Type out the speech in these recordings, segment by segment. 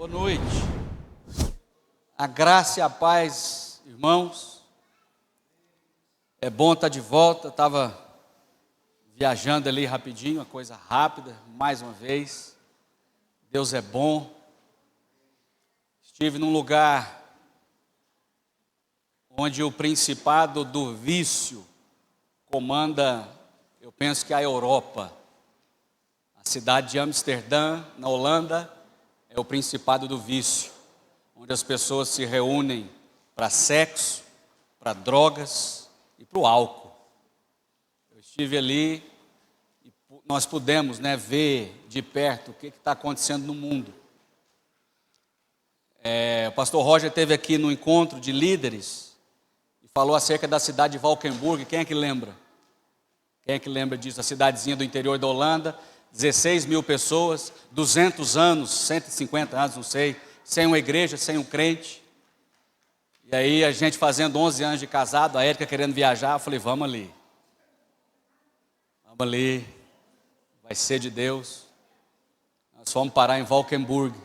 Boa noite. A graça e a paz, irmãos. É bom estar de volta. Estava viajando ali rapidinho, uma coisa rápida, mais uma vez. Deus é bom. Estive num lugar onde o principado do vício comanda, eu penso que a Europa. A cidade de Amsterdã, na Holanda, é o principado do vício, onde as pessoas se reúnem para sexo, para drogas e para o álcool. Eu estive ali e nós pudemos ver de perto o que está acontecendo no mundo. O pastor Roger esteve aqui no encontro de líderes e falou acerca da cidade de Valkenburg. Quem é que lembra? Quem é que lembra disso? A cidadezinha do interior da Holanda, 16 mil pessoas, 200 anos, 150 anos, não sei, sem uma igreja, sem um crente. E aí a gente fazendo 11 anos de casado, a Érica querendo viajar, eu falei, vamos ali, vai ser de Deus. Nós fomos parar em Valkenburg,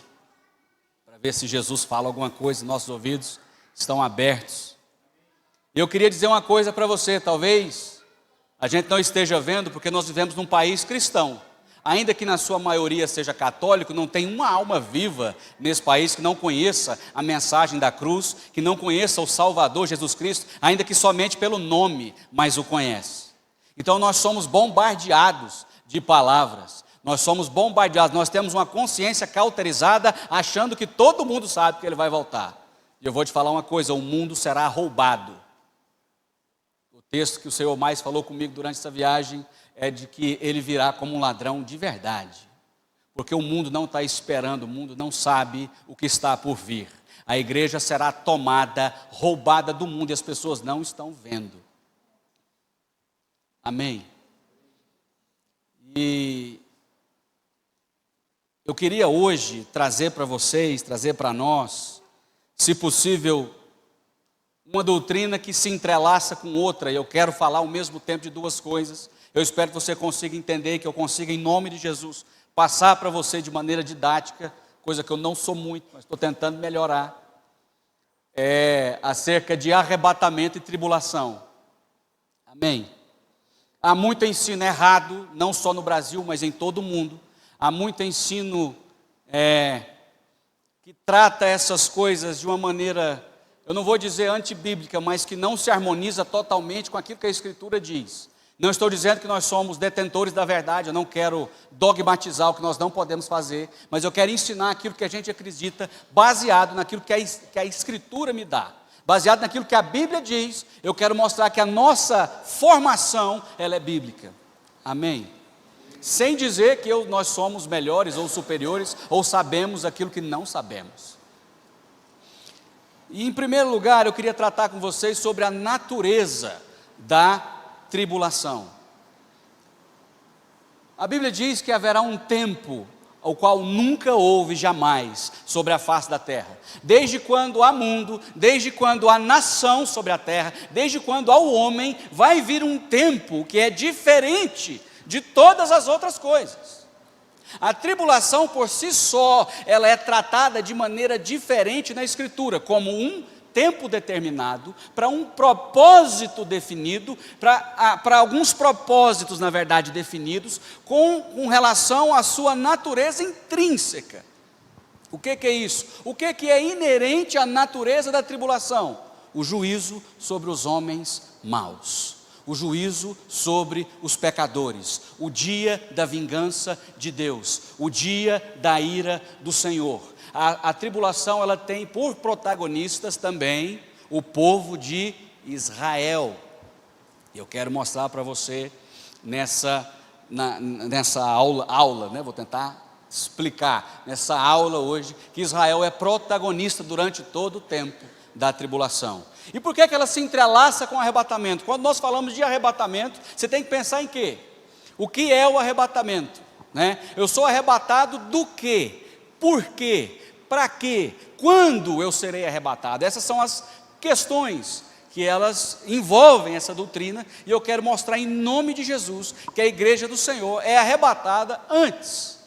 para ver se Jesus fala alguma coisa, nossos ouvidos estão abertos. E eu queria dizer uma coisa para você, talvez a gente não esteja vendo, porque nós vivemos num país cristão. Ainda que na sua maioria seja católico, não tem uma alma viva nesse país que não conheça a mensagem da cruz, que não conheça o Salvador Jesus Cristo, ainda que somente pelo nome, mas o conhece. Então nós somos bombardeados de palavras, nós somos bombardeados, nós temos uma consciência cauterizada, achando que todo mundo sabe que ele vai voltar. E eu vou te falar uma coisa, o mundo será roubado. O texto que o Senhor mais falou comigo durante essa viagem é de que ele virá como um ladrão de verdade, porque o mundo não está esperando, o mundo não sabe o que está por vir. A igreja será tomada, roubada do mundo e as pessoas não estão vendo. Amém? E eu queria hoje trazer para vocês, trazer para nós, se possível, uma doutrina que se entrelaça com outra, e eu quero falar ao mesmo tempo de duas coisas. Eu espero que você consiga entender, que eu consiga, em nome de Jesus, passar para você de maneira didática, coisa que eu não sou muito, mas estou tentando melhorar, acerca de arrebatamento e tribulação. Amém? Há muito ensino errado, não só no Brasil, mas em todo o mundo. Há muito ensino que trata essas coisas de uma maneira, eu não vou dizer antibíblica, mas que não se harmoniza totalmente com aquilo que a Escritura diz. Não estou dizendo que nós somos detentores da verdade, eu não quero dogmatizar o que nós não podemos fazer, mas eu quero ensinar aquilo que a gente acredita, baseado naquilo que a Escritura me dá. Baseado naquilo que a Bíblia diz, eu quero mostrar que a nossa formação, ela é bíblica. Amém? Sem dizer que nós somos melhores ou superiores, ou sabemos aquilo que não sabemos. E em primeiro lugar, eu queria tratar com vocês sobre a natureza da tribulação. A Bíblia diz que haverá um tempo ao qual nunca houve jamais sobre a face da terra. Desde quando há mundo, desde quando há nação sobre a terra, desde quando há o homem, vai vir um tempo que é diferente de todas as outras coisas. A tribulação por si só, ela é tratada de maneira diferente na Escritura, como um tempo determinado, para um propósito definido, para alguns propósitos, na verdade, definidos, com relação à sua natureza intrínseca. O que é isso? O que é inerente à natureza da tribulação? O juízo sobre os homens maus, o juízo sobre os pecadores, o dia da vingança de Deus, o dia da ira do Senhor. A tribulação, ela tem por protagonistas também o povo de Israel. Eu quero mostrar para você nessa aula, vou tentar explicar nessa aula hoje, que Israel é protagonista durante todo o tempo da tribulação. E por que ela se entrelaça com o arrebatamento? Quando nós falamos de arrebatamento, você tem que pensar em quê? O que é o arrebatamento? Eu sou arrebatado do quê? Por quê? Para quê? Quando eu serei arrebatado? Essas são as questões que elas envolvem essa doutrina, e eu quero mostrar em nome de Jesus que a igreja do Senhor é arrebatada antes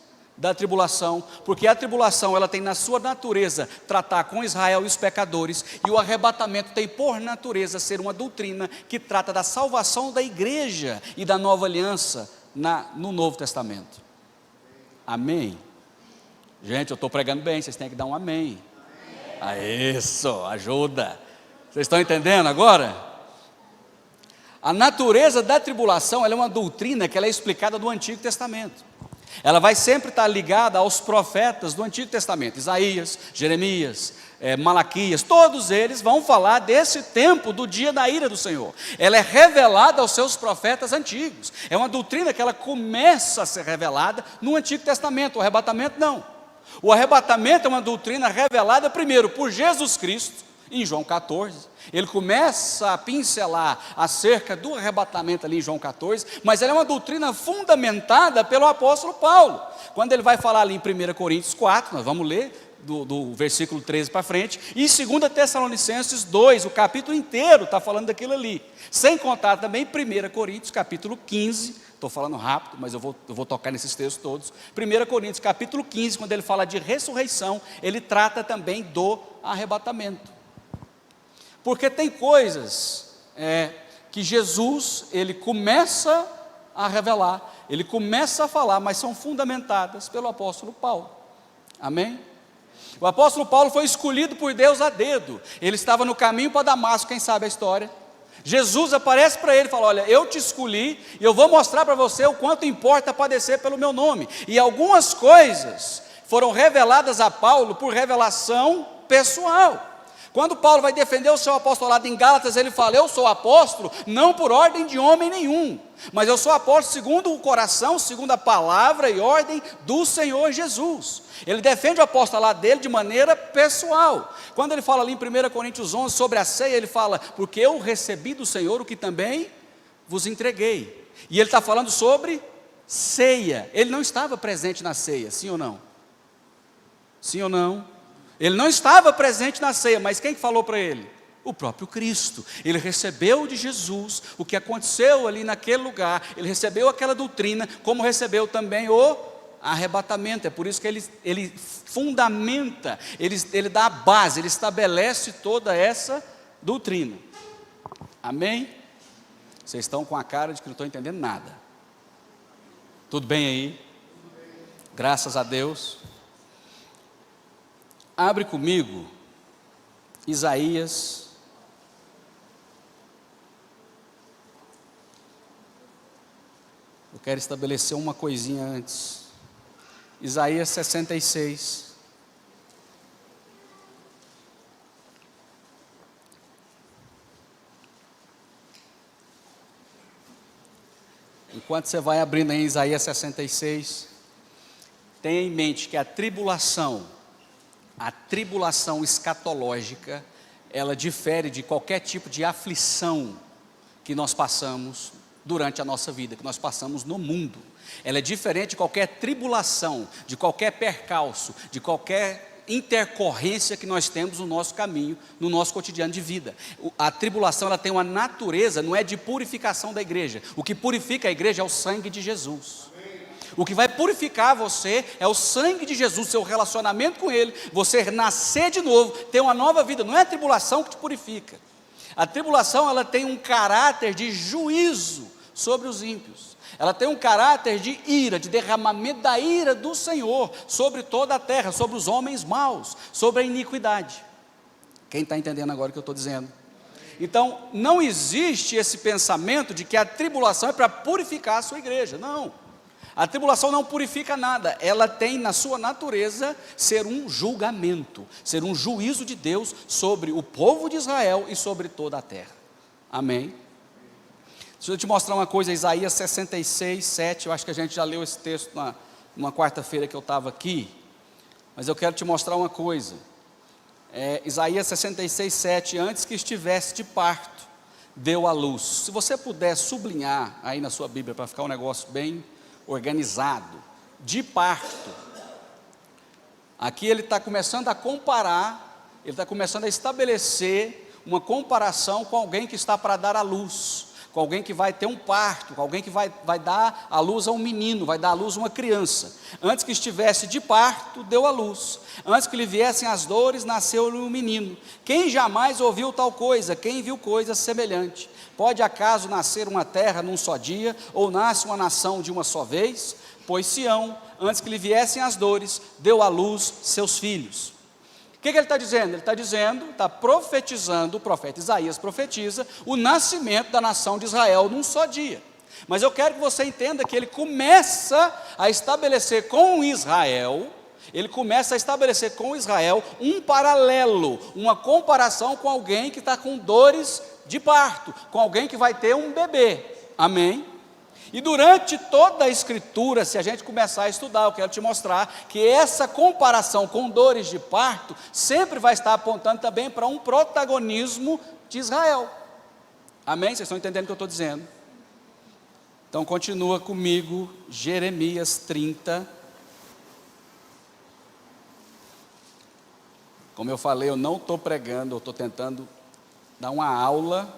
da tribulação, porque a tribulação ela tem na sua natureza tratar com Israel e os pecadores, e o arrebatamento tem por natureza ser uma doutrina que trata da salvação da igreja e da nova aliança no Novo Testamento. Amém? Gente, eu estou pregando bem, vocês têm que dar um amém. Isso, ajuda. Vocês estão entendendo agora? A natureza da tribulação ela é uma doutrina que ela é explicada do Antigo Testamento. Ela vai sempre estar ligada aos profetas do Antigo Testamento, Isaías, Jeremias, Malaquias, todos eles vão falar desse tempo do dia da ira do Senhor. Ela é revelada aos seus profetas antigos, é uma doutrina que ela começa a ser revelada no Antigo Testamento, o arrebatamento não. O arrebatamento é uma doutrina revelada primeiro por Jesus Cristo, em João 14, ele começa a pincelar acerca do arrebatamento ali em João 14, mas ela é uma doutrina fundamentada pelo apóstolo Paulo, quando ele vai falar ali em 1 Coríntios 4, nós vamos ler do versículo 13 para frente, e em 2 Tessalonicenses 2, o capítulo inteiro está falando daquilo ali, sem contar também 1 Coríntios capítulo 15, estou falando rápido, mas eu vou tocar nesses textos todos, 1 Coríntios capítulo 15, quando ele fala de ressurreição, ele trata também do arrebatamento. Porque tem coisas que Jesus, ele começa a revelar, ele começa a falar, mas são fundamentadas pelo apóstolo Paulo. Amém? O apóstolo Paulo foi escolhido por Deus a dedo, ele estava no caminho para Damasco, quem sabe a história? Jesus aparece para ele e fala, olha, eu te escolhi e eu vou mostrar para você o quanto importa padecer pelo meu nome. E algumas coisas foram reveladas a Paulo por revelação pessoal. Quando Paulo vai defender o seu apostolado em Gálatas, ele fala, eu sou apóstolo, não por ordem de homem nenhum, mas eu sou apóstolo segundo o coração, segundo a palavra e ordem do Senhor Jesus. Ele defende o apostolado dele de maneira pessoal. Quando ele fala ali em 1 Coríntios 11 sobre a ceia, ele fala, porque eu recebi do Senhor o que também vos entreguei. E ele está falando sobre ceia, ele não estava presente na ceia, sim ou não? Sim ou não? Ele não estava presente na ceia, mas quem falou para ele? O próprio Cristo. Ele recebeu de Jesus o que aconteceu ali naquele lugar, ele recebeu aquela doutrina, como recebeu também o arrebatamento. É por isso que ele fundamenta, ele dá a base, ele estabelece toda essa doutrina. Amém? Vocês estão com a cara de que não estão entendendo nada. Tudo bem aí? Graças a Deus. Abre comigo, Isaías, eu quero estabelecer uma coisinha antes, Isaías 66, enquanto você vai abrindo em Isaías 66, tenha em mente que a tribulação escatológica, ela difere de qualquer tipo de aflição que nós passamos durante a nossa vida, que nós passamos no mundo. Ela é diferente de qualquer tribulação, de qualquer percalço, de qualquer intercorrência que nós temos no nosso caminho, no nosso cotidiano de vida. A tribulação ela tem uma natureza, não é de purificação da igreja. O que purifica a igreja é o sangue de Jesus. O que vai purificar você é o sangue de Jesus, seu relacionamento com Ele, você nascer de novo, ter uma nova vida. Não é a tribulação que te purifica. A tribulação ela tem um caráter de juízo sobre os ímpios. Ela tem um caráter de ira, de derramamento da ira do Senhor sobre toda a terra, sobre os homens maus, sobre a iniquidade. Quem está entendendo agora o que eu estou dizendo? Então, não existe esse pensamento de que a tribulação é para purificar a sua igreja. Não. A tribulação não purifica nada, ela tem na sua natureza ser um julgamento, ser um juízo de Deus sobre o povo de Israel e sobre toda a terra. Amém? Deixa eu te mostrar uma coisa, Isaías 66, 7, eu acho que a gente já leu esse texto numa quarta-feira que eu estava aqui, mas eu quero te mostrar uma coisa. Isaías 66, 7, antes que estivesse de parto, deu à luz. Se você puder sublinhar aí na sua Bíblia, para ficar um negócio bem organizado, de parto. Aqui ele está começando a comparar, ele está começando a estabelecer uma comparação com alguém que está para dar à luz. com alguém que vai ter um parto, com alguém que vai dar à luz a um menino, vai dar à luz a uma criança. Antes que estivesse de parto, deu à luz. Antes que lhe viessem as dores, nasceu-lhe um menino. Quem jamais ouviu tal coisa? Quem viu coisa semelhante? Pode acaso nascer uma terra num só dia, ou nasce uma nação de uma só vez? Pois Sião, antes que lhe viessem as dores, deu à luz seus filhos. O que ele está dizendo? Ele está dizendo, está profetizando, o profeta Isaías profetiza o nascimento da nação de Israel num só dia. Mas eu quero que você entenda que ele começa a estabelecer com Israel, um paralelo, uma comparação com alguém que está com dores de parto, com alguém que vai ter um bebê. Amém? E durante toda a Escritura, se a gente começar a estudar, eu quero te mostrar que essa comparação com dores de parto sempre vai estar apontando também para um protagonismo de Israel. Amém? Vocês estão entendendo o que eu estou dizendo? Então continua comigo, Jeremias 30. Como eu falei, eu não estou pregando, eu estou tentando dar uma aula.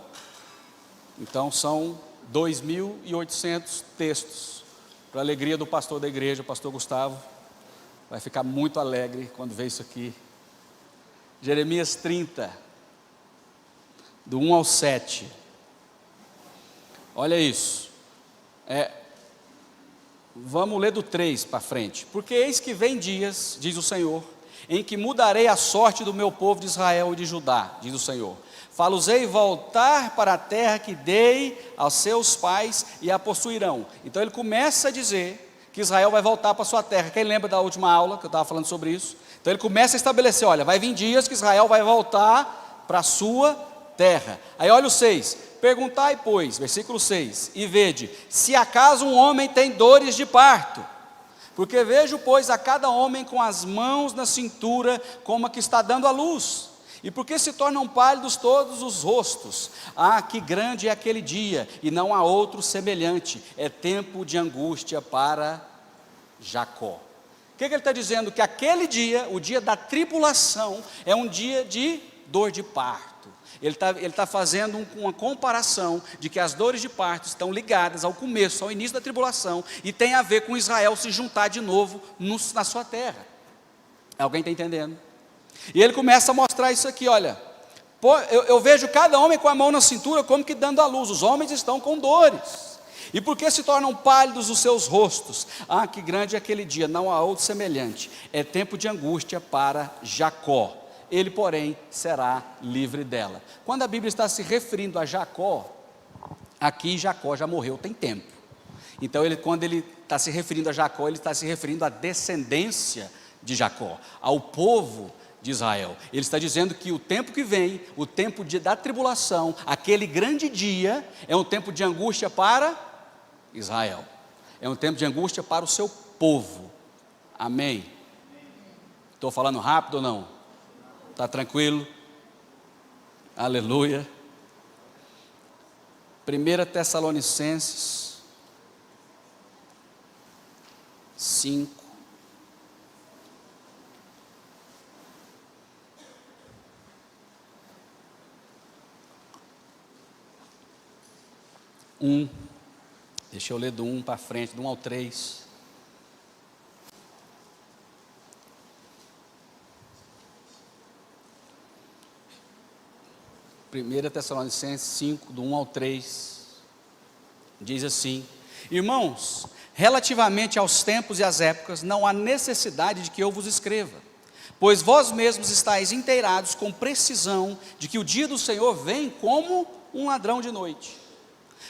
Então são 2.800 textos, para a alegria do pastor da igreja, o pastor Gustavo, vai ficar muito alegre quando ver isso aqui. Jeremias 30, do 1 ao 7, olha isso, vamos ler do 3 para frente. Porque eis que vem dias, diz o Senhor, em que mudarei a sorte do meu povo de Israel e de Judá, diz o Senhor. Falo-os-ei voltar para a terra que dei aos seus pais e a possuirão. Então ele começa a dizer que Israel vai voltar para a sua terra. Quem lembra da última aula que eu estava falando sobre isso? Então ele começa a estabelecer, olha, vai vir dias que Israel vai voltar para a sua terra. Aí olha o 6, perguntai pois, versículo 6, e vede, se acaso um homem tem dores de parto, porque vejo pois a cada homem com as mãos na cintura, como a que está dando à luz. E por que se tornam pálidos todos os rostos? Ah, que grande é aquele dia, e não há outro semelhante, é tempo de angústia para Jacó. O que ele está dizendo? Que aquele dia, o dia da tribulação, é um dia de dor de parto. Ele está fazendo uma comparação de que as dores de parto estão ligadas ao começo, ao início da tribulação, e tem a ver com Israel se juntar de novo na sua terra. Alguém está entendendo? E ele começa a mostrar isso aqui, olha, eu vejo cada homem com a mão na cintura como que dando à luz, os homens estão com dores, e por que se tornam pálidos os seus rostos? Ah, que grande é aquele dia, não há outro semelhante, é tempo de angústia para Jacó, ele porém será livre dela. Quando a Bíblia está se referindo a Jacó, aqui Jacó já morreu tem tempo, então quando ele está se referindo a Jacó, ele está se referindo à descendência de Jacó, ao povo de Israel. Ele está dizendo que o tempo que vem, o tempo da tribulação, aquele grande dia, é um tempo de angústia para Israel, é um tempo de angústia para o seu povo. Amém? Estou falando rápido ou não? Está tranquilo? Aleluia. 1 Tessalonicenses 5, deixa eu ler do 1 para frente, do 1 ao 3. Primeira Tessalonicenses 5, do 1 ao 3, diz assim: irmãos, relativamente aos tempos e às épocas, não há necessidade de que eu vos escreva, pois vós mesmos estáis inteirados com precisão de que o dia do Senhor vem como um ladrão de noite.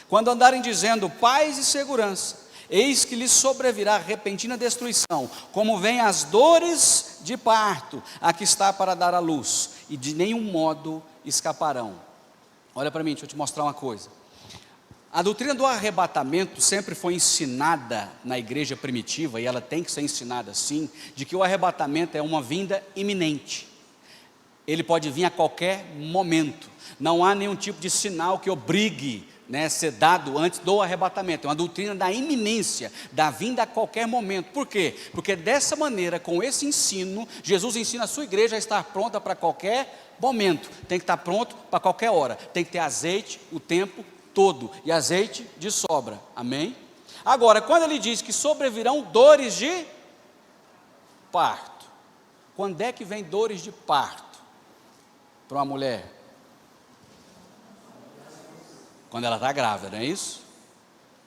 Quando andarem dizendo paz e segurança, eis que lhes sobrevirá repentina destruição, como vêm as dores de parto, a que está para dar à luz, e de nenhum modo escaparão. Olha para mim, deixa eu te mostrar uma coisa. A doutrina do arrebatamento sempre foi ensinada na igreja primitiva, e ela tem que ser ensinada assim, de que o arrebatamento é uma vinda iminente. Ele pode vir a qualquer momento. Não há nenhum tipo de sinal que obrigue ser dado antes do arrebatamento. É uma doutrina da iminência, da vinda a qualquer momento. Por quê? Porque dessa maneira, com esse ensino, Jesus ensina a sua igreja a estar pronta para qualquer momento. Tem que estar pronto para qualquer hora. Tem que ter azeite o tempo todo, e azeite de sobra. Amém? Agora, quando ele diz que sobrevirão dores de parto, quando é que vem dores de parto para uma mulher? Quando ela está grávida, não é isso?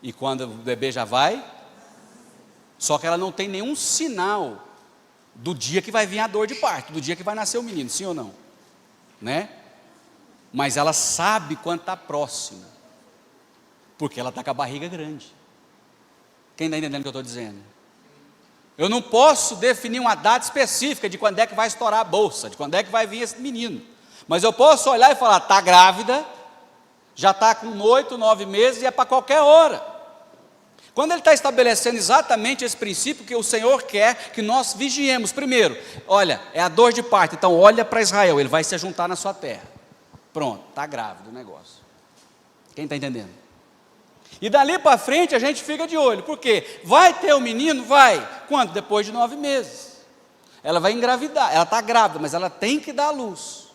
E quando o bebê já vai, só que ela não tem nenhum sinal do dia que vai vir a dor de parto, do dia que vai nascer o menino, sim ou não? Né? Mas ela sabe quando está próxima, porque ela está com a barriga grande. Quem está entendendo o que eu estou dizendo? Eu não posso definir uma data específica de quando é que vai estourar a bolsa, de quando é que vai vir esse menino, mas eu posso olhar e falar, está grávida, já está com 8, 9 meses e é para qualquer hora. Quando ele está estabelecendo exatamente esse princípio que o Senhor quer que nós vigiemos, primeiro, olha, é a dor de parto, então olha para Israel, ele vai se juntar na sua terra. Pronto, está grávido o negócio. Quem está entendendo? E dali para frente a gente fica de olho, porque vai ter o menino? Vai. Quando? Depois de 9 meses. Ela vai engravidar, ela está grávida, mas ela tem que dar à luz.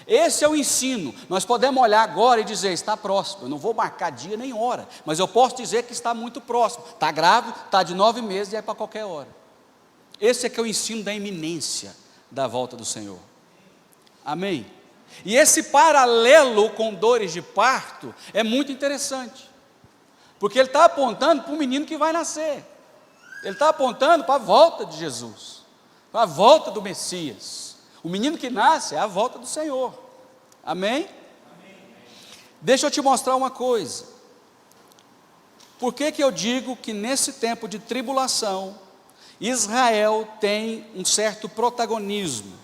Esse é o ensino. Nós podemos olhar agora e dizer, está próximo. Eu não vou marcar dia nem hora, mas eu posso dizer que está muito próximo. Está grávido, está de 9 meses e é para qualquer hora. Esse é que é o ensino da iminência da volta do Senhor. Amém? E esse paralelo com dores de parto é muito interessante, porque ele está apontando para o menino que vai nascer. Ele está apontando para a volta de Jesus, para a volta do Messias. O menino que nasce é a volta do Senhor. Amém? Deixa eu te mostrar uma coisa. Por que eu digo que nesse tempo de tribulação, Israel tem um certo protagonismo?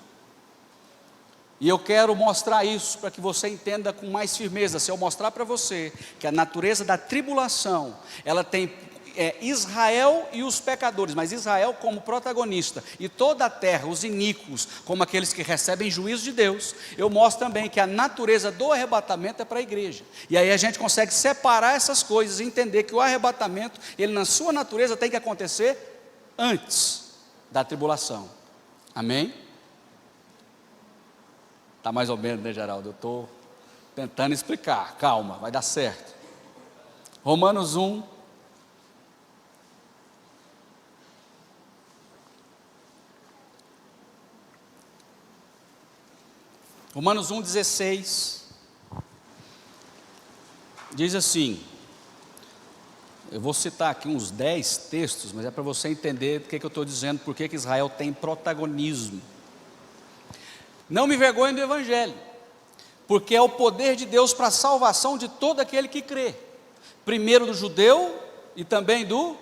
E eu quero mostrar isso para que você entenda com mais firmeza. Se eu mostrar para você que a natureza da tribulação, ela tem Israel e os pecadores, mas Israel como protagonista, e toda a terra, os iníquos, como aqueles que recebem juízo de Deus, eu mostro também que a natureza do arrebatamento é para a igreja, e aí a gente consegue separar essas coisas e entender que o arrebatamento, ele na sua natureza tem que acontecer antes da tribulação. Amém? Está mais ou menos, né, Geraldo? Eu estou tentando explicar, calma, vai dar certo. Romanos 1, Romanos 1,16, diz assim, eu vou citar aqui uns 10 textos, mas é para você entender o que eu estou dizendo, por que Israel tem protagonismo. Não me envergonhe do Evangelho, porque é o poder de Deus para a salvação de todo aquele que crê, primeiro do judeu e também do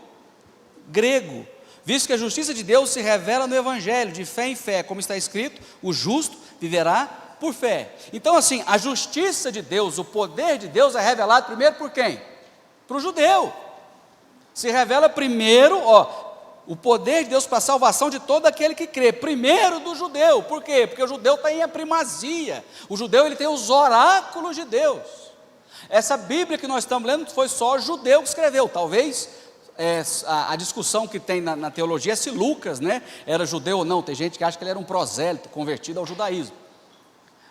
grego, visto que a justiça de Deus se revela no Evangelho, de fé em fé, como está escrito, o justo viverá por fé. Então assim, a justiça de Deus, o poder de Deus é revelado primeiro por quem? Para o judeu. Se revela primeiro, o poder de Deus para a salvação de todo aquele que crê, primeiro do judeu. Por quê? Porque o judeu tem a primazia, o judeu ele tem os oráculos de Deus. Essa Bíblia que nós estamos lendo foi só judeu que escreveu, talvez a discussão que tem na teologia é se Lucas, né, era judeu ou não. Tem gente que acha que ele era um prosélito, convertido ao judaísmo.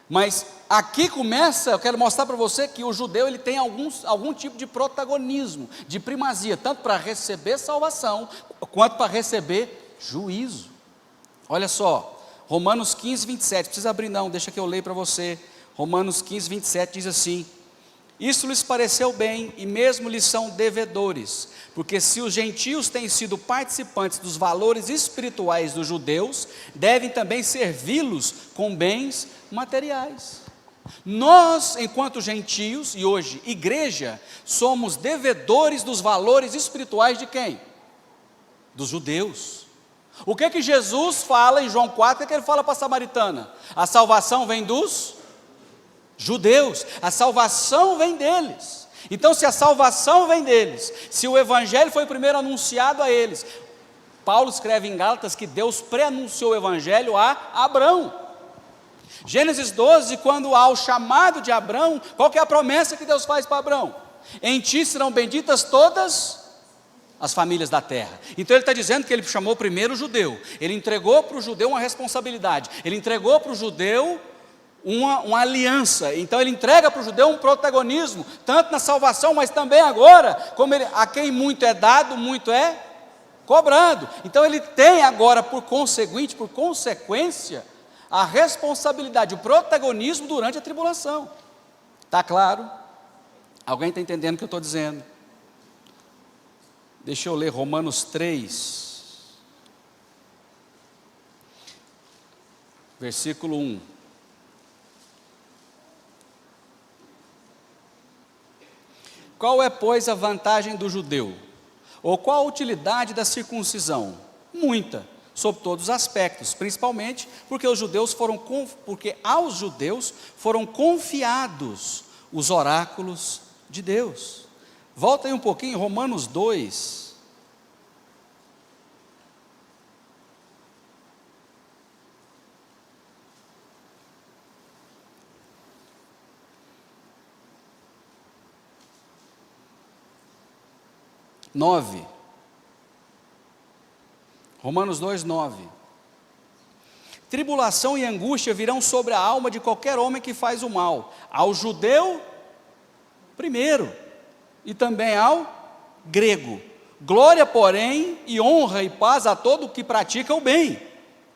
Mas aqui começa, eu quero mostrar para você que o judeu ele tem algum tipo de protagonismo, de primazia, tanto para receber salvação, quanto para receber juízo. Olha só, Romanos 15, 27, precisa abrir não, deixa que eu leio para você. Romanos 15, 27 diz assim, isso lhes pareceu bem e mesmo lhes são devedores, porque se os gentios têm sido participantes dos valores espirituais dos judeus, devem também servi-los com bens materiais. Nós, enquanto gentios, e hoje igreja, somos devedores dos valores espirituais de quem? Dos judeus. O que Jesus fala em João 4, o que ele fala para a samaritana? A salvação vem dos judeus, a salvação vem deles. Então se a salvação vem deles, se o evangelho foi primeiro anunciado a eles, Paulo escreve em Gálatas que Deus pré-anunciou o evangelho a Abrão. Gênesis 12, quando há o chamado de Abrão, qual que é a promessa que Deus faz para Abrão? Em ti serão benditas todas as famílias da terra. Então ele está dizendo que ele chamou primeiro o judeu, ele entregou para o judeu uma responsabilidade, ele entregou para o judeu uma aliança. Então ele entrega para o judeu um protagonismo, tanto na salvação, mas também agora, como a quem muito é dado, muito é cobrado. Então ele tem agora, por consequência, a responsabilidade, o protagonismo durante a tribulação. Está claro? Alguém está entendendo o que eu estou dizendo? Deixa eu ler Romanos 3, versículo 1. Qual é, pois, a vantagem do judeu? Ou qual a utilidade da circuncisão? Muita, sob todos os aspectos, principalmente porque aos judeus foram confiados os oráculos de Deus. Volta aí um pouquinho, Romanos 2. Romanos 2, 9. Tribulação e angústia virão sobre a alma de qualquer homem que faz o mal, ao judeu primeiro, e também ao grego. Glória, porém, e honra e paz a todo o que pratica o bem,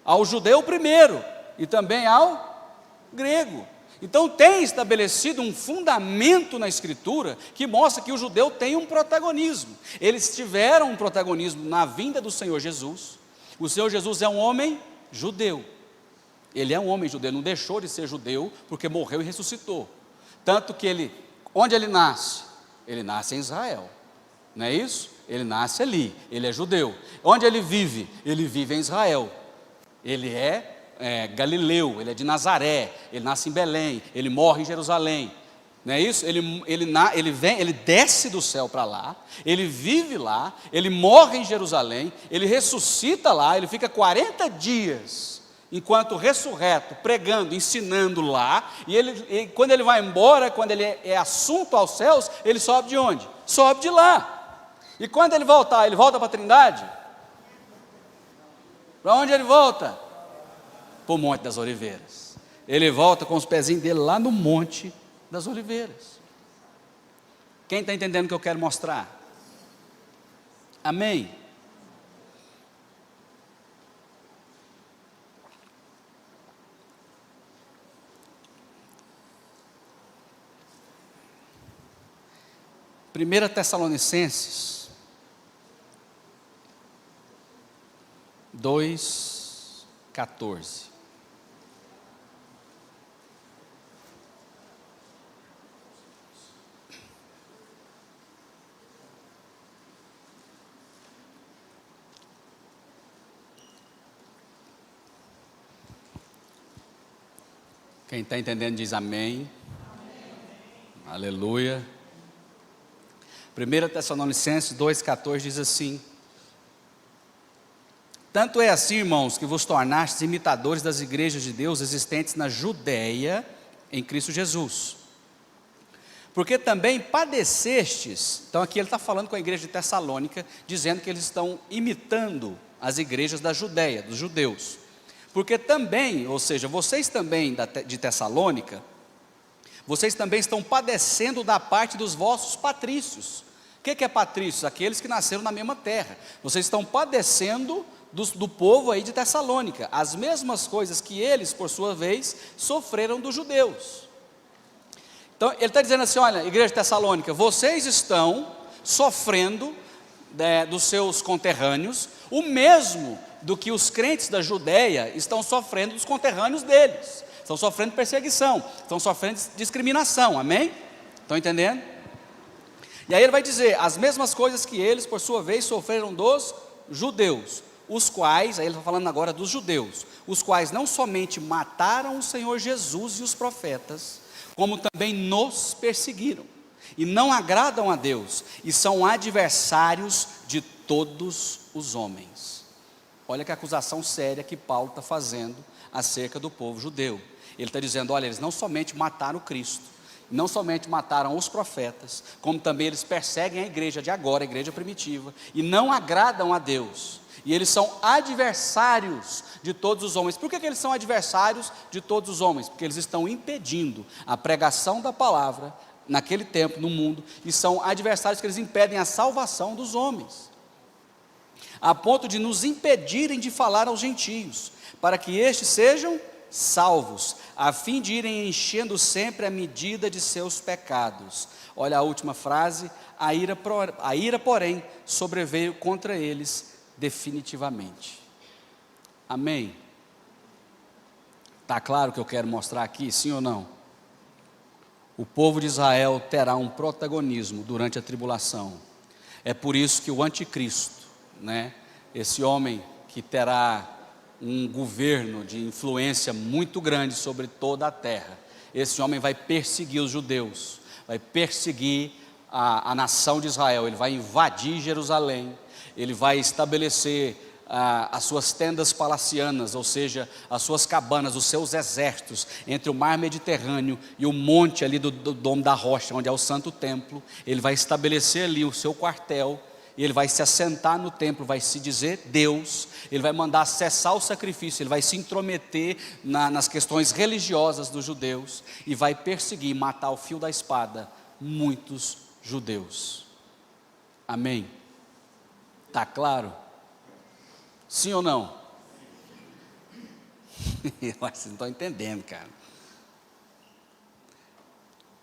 ao judeu primeiro, e também ao grego. Então tem estabelecido um fundamento na Escritura que mostra que o judeu tem um protagonismo. Eles tiveram um protagonismo na vinda do Senhor Jesus. O Senhor Jesus é um homem judeu. Ele é um homem judeu, não deixou de ser judeu porque morreu e ressuscitou. Tanto que onde ele nasce? Ele nasce em Israel, não é isso? Ele nasce ali, ele é judeu. Onde ele vive? Ele vive em Israel. Ele é Galileu, ele é de Nazaré, ele nasce em Belém, ele morre em Jerusalém, não é isso? Ele desce do céu para lá, ele vive lá, ele morre em Jerusalém, ele ressuscita lá, ele fica 40 dias, enquanto ressurreto, pregando, ensinando lá, e quando ele vai embora, quando ele é assunto aos céus, ele sobe de onde? Sobe de lá. E quando ele voltar, ele volta para a Trindade? Para onde ele volta? Para o Monte das Oliveiras. Ele volta com os pezinhos dele lá no Monte das Oliveiras. Quem está entendendo o que eu quero mostrar? Amém? Primeira Tessalonicenses 2:14. Quem está entendendo diz amém. Amém. Aleluia. 1 Tessalonicenses 2,14 diz assim: tanto é assim, irmãos, que vos tornastes imitadores das igrejas de Deus existentes na Judéia, em Cristo Jesus. Porque também padecestes, então aqui ele está falando com a igreja de Tessalônica, dizendo que eles estão imitando as igrejas da Judéia, dos judeus. Porque também, ou seja, vocês também de Tessalônica, vocês também estão padecendo da parte dos vossos patrícios. O que é patrícios? Aqueles que nasceram na mesma terra. Vocês estão padecendo do povo aí de Tessalônica, as mesmas coisas que eles, por sua vez, sofreram dos judeus. Então, ele está dizendo assim, olha, igreja de Tessalônica, vocês estão sofrendo dos seus conterrâneos, o mesmo do que os crentes da Judéia estão sofrendo dos conterrâneos deles. Estão sofrendo perseguição, estão sofrendo discriminação, amém? Estão entendendo? E aí ele vai dizer, as mesmas coisas que eles, por sua vez, sofreram dos judeus, os quais, aí ele está falando agora dos judeus, os quais não somente mataram o Senhor Jesus e os profetas, como também nos perseguiram, e não agradam a Deus, e são adversários de todos os homens. Olha que acusação séria que Paulo está fazendo acerca do povo judeu. Ele está dizendo, olha, eles não somente mataram o Cristo, Não somente mataram os profetas, como também eles perseguem a igreja de agora, a igreja primitiva, e não agradam a Deus. E eles são adversários de todos os homens. Por que eles são adversários de todos os homens? Porque eles estão impedindo a pregação da palavra naquele tempo, no mundo, e são adversários que eles impedem a salvação dos homens, a ponto de nos impedirem de falar aos gentios, para que estes sejam salvos, a fim de irem enchendo sempre a medida de seus pecados. Olha a última frase: a ira, porém, sobreveio contra eles definitivamente. Amém? Está claro o que eu quero mostrar aqui, sim ou não? O povo de Israel terá um protagonismo durante a tribulação. É por isso que o anticristo, esse homem que terá um governo de influência muito grande sobre toda a terra, esse homem vai perseguir os judeus, vai perseguir a nação de Israel, ele vai invadir Jerusalém, ele vai estabelecer as suas tendas palacianas, ou seja, as suas cabanas, os seus exércitos, entre o mar Mediterrâneo e o monte ali do Dom da Rocha, onde é o Santo Templo. Ele vai estabelecer ali o seu quartel, e ele vai se assentar no templo, vai se dizer Deus, ele vai mandar cessar o sacrifício, ele vai se intrometer nas questões religiosas dos judeus, e vai perseguir, matar ao fio da espada, muitos judeus. Amém? Está claro? Sim ou não? Eu acho que vocês não estão entendendo, cara.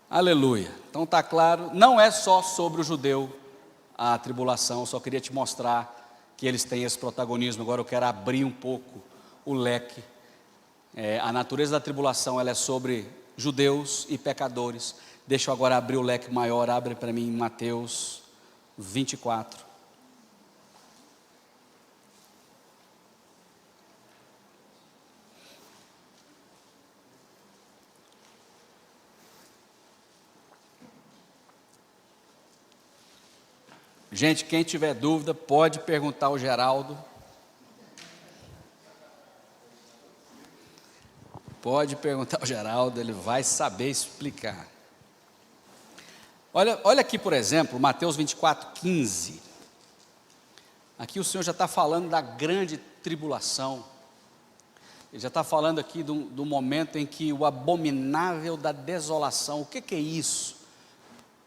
Aleluia. Então está claro, não é só sobre o judeu a tribulação, eu só queria te mostrar que eles têm esse protagonismo. Agora eu quero abrir um pouco o leque. A natureza da tribulação, ela é sobre judeus e pecadores. Deixa eu agora abrir o leque maior, abre para mim em Mateus 24. Gente, quem tiver dúvida, pode perguntar ao Geraldo. Pode perguntar ao Geraldo, ele vai saber explicar. Olha aqui, por exemplo, Mateus 24, 15. Aqui o Senhor já está falando da grande tribulação. Ele já está falando aqui do momento em que o abominável da desolação. O que é isso?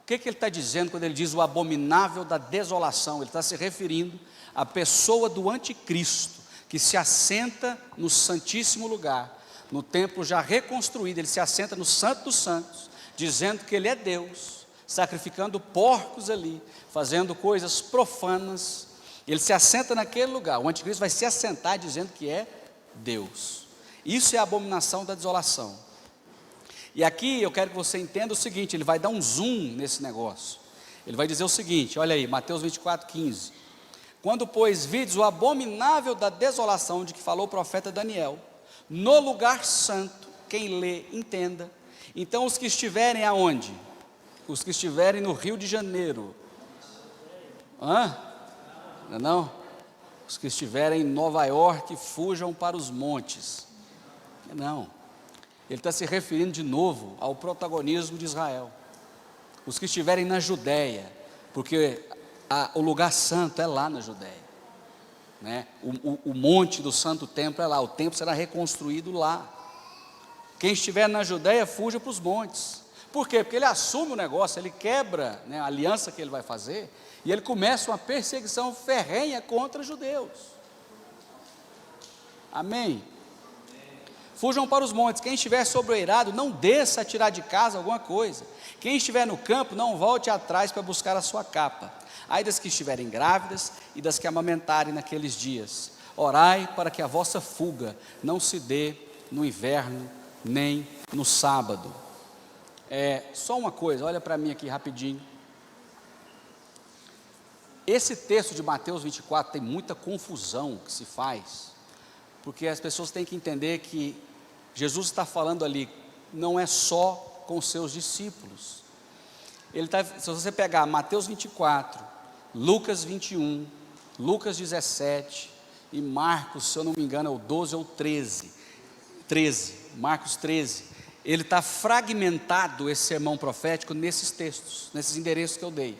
O que ele está dizendo quando ele diz o abominável da desolação? Ele está se referindo à pessoa do anticristo, que se assenta no santíssimo lugar, no templo já reconstruído. Ele se assenta no Santo dos Santos, dizendo que ele é Deus, sacrificando porcos ali, fazendo coisas profanas. Ele se assenta naquele lugar. O anticristo vai se assentar dizendo que é Deus. Isso é a abominação da desolação. E aqui eu quero que você entenda o seguinte, ele vai dar um zoom nesse negócio. Ele vai dizer o seguinte, olha aí, Mateus 24, 15. Quando, pois, vides o abominável da desolação de que falou o profeta Daniel, no lugar santo, quem lê, entenda. Então os que estiverem aonde? Os que estiverem no Rio de Janeiro. Não? Os que estiverem em Nova York, fujam para os montes. Não. Ele está se referindo de novo ao protagonismo de Israel. Os que estiverem na Judéia, porque o lugar santo é lá na Judéia, o monte do santo templo é lá, o templo será reconstruído lá. Quem estiver na Judéia, fuja para os montes. Por quê? Porque ele assume o negócio, ele quebra a aliança que ele vai fazer, e ele começa uma perseguição ferrenha contra os judeus. Amém? Fujam para os montes. Quem estiver sobre o eirado, não desça a tirar de casa alguma coisa. Quem estiver no campo, não volte atrás para buscar a sua capa. Ai das que estiverem grávidas e das que amamentarem naqueles dias. Orai para que a vossa fuga não se dê no inverno, nem no sábado. Só uma coisa, olha para mim aqui rapidinho. Esse texto de Mateus 24 tem muita confusão que se faz, porque as pessoas têm que entender que Jesus está falando ali, não é só com os seus discípulos. Se você pegar Mateus 24, Lucas 21, Lucas 17 e Marcos, se eu não me engano é o 12 ou 13, Marcos 13, ele está fragmentado, esse sermão profético, nesses textos, nesses endereços que eu dei.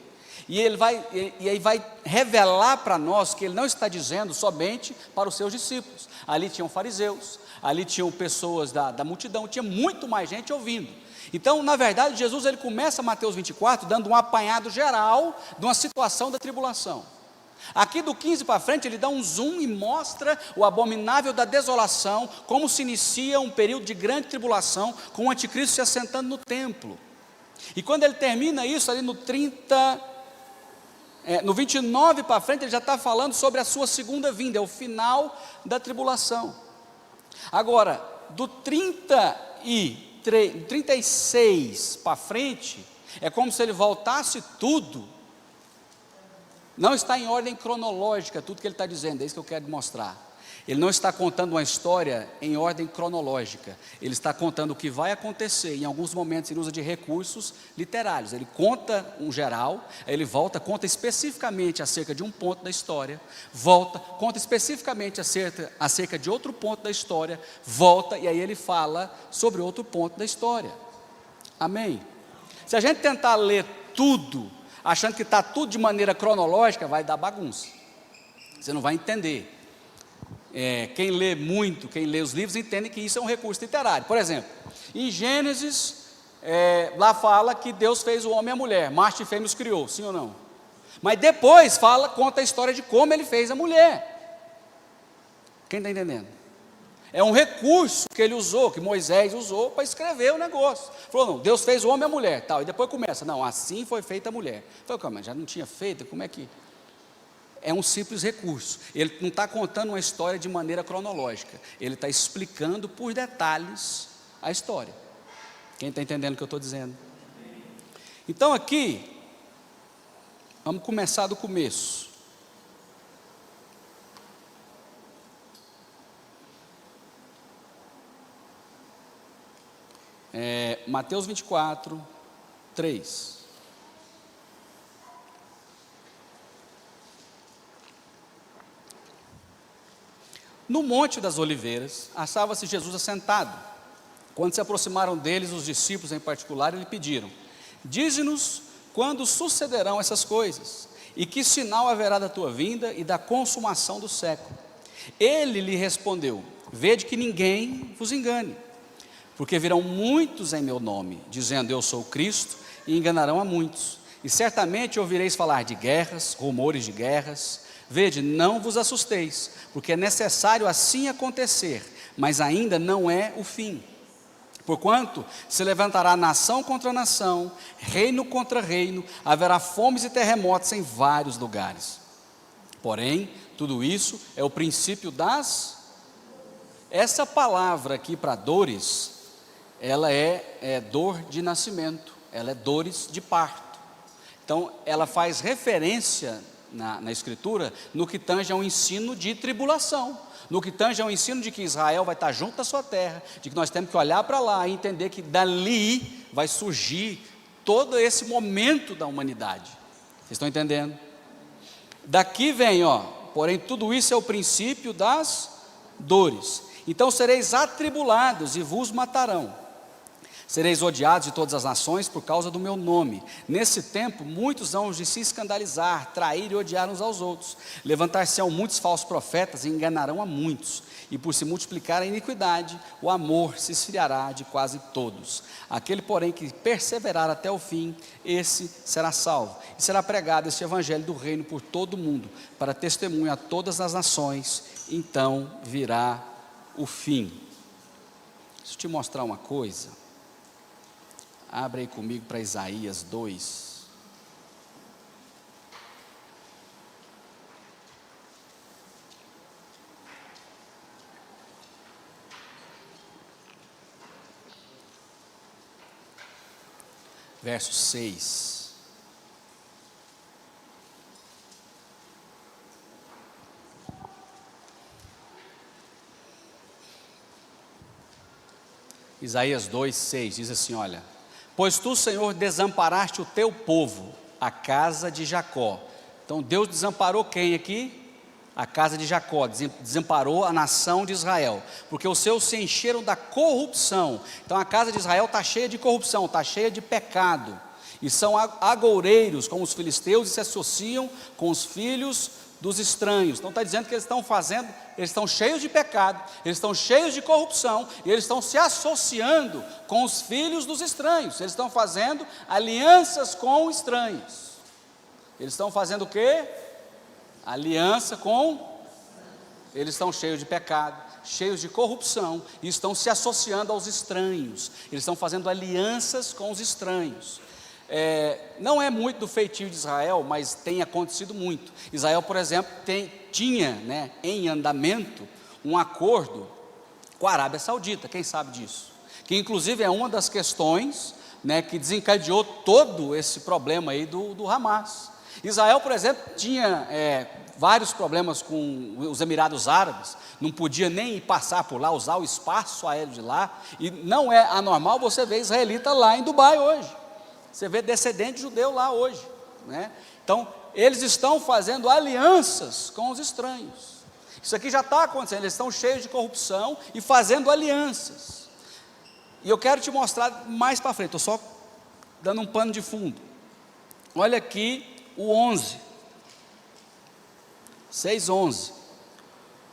E aí vai revelar para nós que ele não está dizendo somente para os seus discípulos. Ali tinham fariseus, ali tinham pessoas da multidão, tinha muito mais gente ouvindo. Então, na verdade, Jesus ele começa Mateus 24 dando um apanhado geral de uma situação da tribulação. Aqui do 15 para frente ele dá um zoom e mostra o abominável da desolação, como se inicia um período de grande tribulação, com o anticristo se assentando no templo. E quando ele termina isso ali no 29 para frente, ele já está falando sobre a sua segunda vinda, é o final da tribulação. Agora, do 36 para frente, é como se ele voltasse tudo. Não está em ordem cronológica tudo que ele está dizendo, é isso que eu quero mostrar. Ele não está contando uma história em ordem cronológica, ele está contando o que vai acontecer. Em alguns momentos ele usa de recursos literários, ele conta um geral, aí ele volta, conta especificamente acerca de um ponto da história, volta, conta especificamente acerca de outro ponto da história, volta, e aí ele fala sobre outro ponto da história. Amém? Se a gente tentar ler tudo, achando que está tudo de maneira cronológica, vai dar bagunça, você não vai entender. Quem lê muito, quem lê os livros, entende que isso é um recurso literário. Por exemplo, em Gênesis, lá fala que Deus fez o homem e a mulher, macho e fêmea os criou, sim ou não? Mas depois conta a história de como ele fez a mulher. Quem está entendendo? É um recurso que ele usou, que Moisés usou para escrever o negócio. Falou, não, Deus fez o homem e a mulher, tal, e depois começa, não, assim foi feita a mulher. Falei, calma, já não tinha feito, como é que... É um simples recurso, ele não está contando uma história de maneira cronológica, ele está explicando por detalhes a história. Quem está entendendo o que eu estou dizendo? Então aqui, vamos começar do começo. Mateus 24, 3. No Monte das Oliveiras, achava-se Jesus assentado. Quando se aproximaram deles, os discípulos em particular, lhe pediram: dize-nos quando sucederão essas coisas, e que sinal haverá da tua vinda e da consumação do século. Ele lhe respondeu: vede que ninguém vos engane, porque virão muitos em meu nome, dizendo eu sou Cristo, e enganarão a muitos. E certamente ouvireis falar de guerras, rumores de guerras. Vede, não vos assusteis, porque é necessário assim acontecer, mas ainda não é o fim. Porquanto se levantará nação contra nação, reino contra reino, haverá fomes e terremotos em vários lugares. Porém, tudo isso é o princípio Essa palavra aqui para dores, ela é dor de nascimento, ela é dores de parto. Então, ela faz referência na Escritura, no que tange ao ensino de tribulação, no que tange ao ensino de que Israel vai estar junto à sua terra, de que nós temos que olhar para lá e entender que dali vai surgir todo esse momento da humanidade. Vocês estão entendendo? Daqui vem, porém tudo isso é o princípio das dores. Então sereis atribulados e vos matarão. Sereis odiados de todas as nações por causa do meu nome. Nesse tempo, muitos hão de se escandalizar, trair e odiar uns aos outros. Levantar-se-ão muitos falsos profetas e enganarão a muitos. E por se multiplicar a iniquidade, o amor se esfriará de quase todos. Aquele, porém, que perseverar até o fim, esse será salvo. E será pregado este evangelho do reino por todo o mundo, para testemunho a todas as nações. Então virá o fim. Deixa eu te mostrar uma coisa. Abre aí comigo para Isaías 2. Verso 6. Isaías 2, 6 diz assim, olha: pois tu, Senhor, desamparaste o teu povo, a casa de Jacó. Então Deus desamparou quem aqui? a casa de Jacó, desamparou a nação de Israel, porque os seus se encheram da corrupção. Então a casa de Israel está cheia de corrupção, está cheia de pecado, e são agoureiros como os filisteus, e se associam com os filhos dos estranhos. Então está dizendo que eles estão cheios de pecado, eles estão cheios de corrupção, e eles estão se associando com os filhos dos estranhos, eles estão fazendo alianças com estranhos. Eles estão fazendo o quê? Aliança com... Eles estão cheios de pecado, cheios de corrupção, e estão se associando aos estranhos, eles estão fazendo alianças com os estranhos. Não é muito do feitio de Israel, mas tem acontecido muito. Israel, por exemplo, tinha, né, em andamento um acordo com a Arábia Saudita, quem sabe disso? Que inclusive é uma das questões, né, que desencadeou todo esse problema aí do Hamas. Israel, por exemplo, tinha vários problemas com os Emirados Árabes, não podia nem ir passar por lá, usar o espaço aéreo de lá, e não é anormal você ver israelita lá em Dubai hoje, você vê descendente judeu lá hoje, né? Então, eles estão fazendo alianças com os estranhos, isso aqui já está acontecendo, eles estão cheios de corrupção e fazendo alianças, e eu quero te mostrar mais para frente, estou só dando um pano de fundo. Olha aqui o 6:11,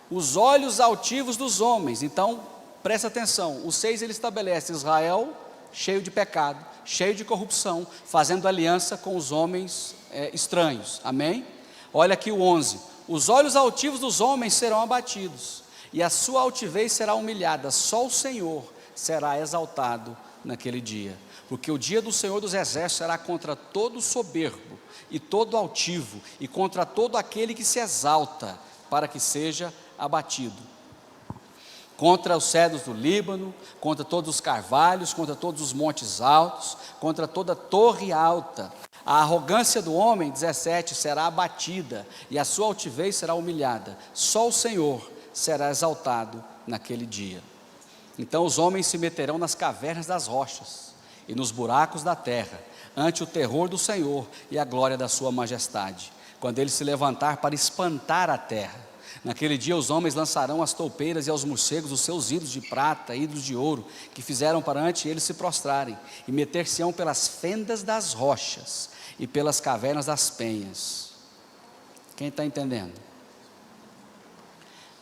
os olhos altivos dos homens. Então, presta atenção, o 6 ele estabelece Israel cheio de pecado, cheio de corrupção, fazendo aliança com os homens estranhos, amém? Olha aqui o 11, os olhos altivos dos homens serão abatidos, e a sua altivez será humilhada, só o Senhor será exaltado naquele dia, porque o dia do Senhor dos exércitos será contra todo soberbo, e todo altivo, e contra todo aquele que se exalta, para que seja abatido, contra os cedros do Líbano, contra todos os carvalhos, contra todos os montes altos, contra toda torre alta. A arrogância do homem, 17, será abatida, e a sua altivez será humilhada, só o Senhor será exaltado naquele dia. Então os homens se meterão nas cavernas das rochas, e nos buracos da terra, ante o terror do Senhor e a glória da sua majestade, quando ele se levantar para espantar a terra. Naquele dia os homens lançarão às toupeiras e aos morcegos os seus ídolos de prata, ídolos de ouro, que fizeram para ante eles se prostrarem, e meter-se-ão pelas fendas das rochas, e pelas cavernas das penhas. Quem está entendendo?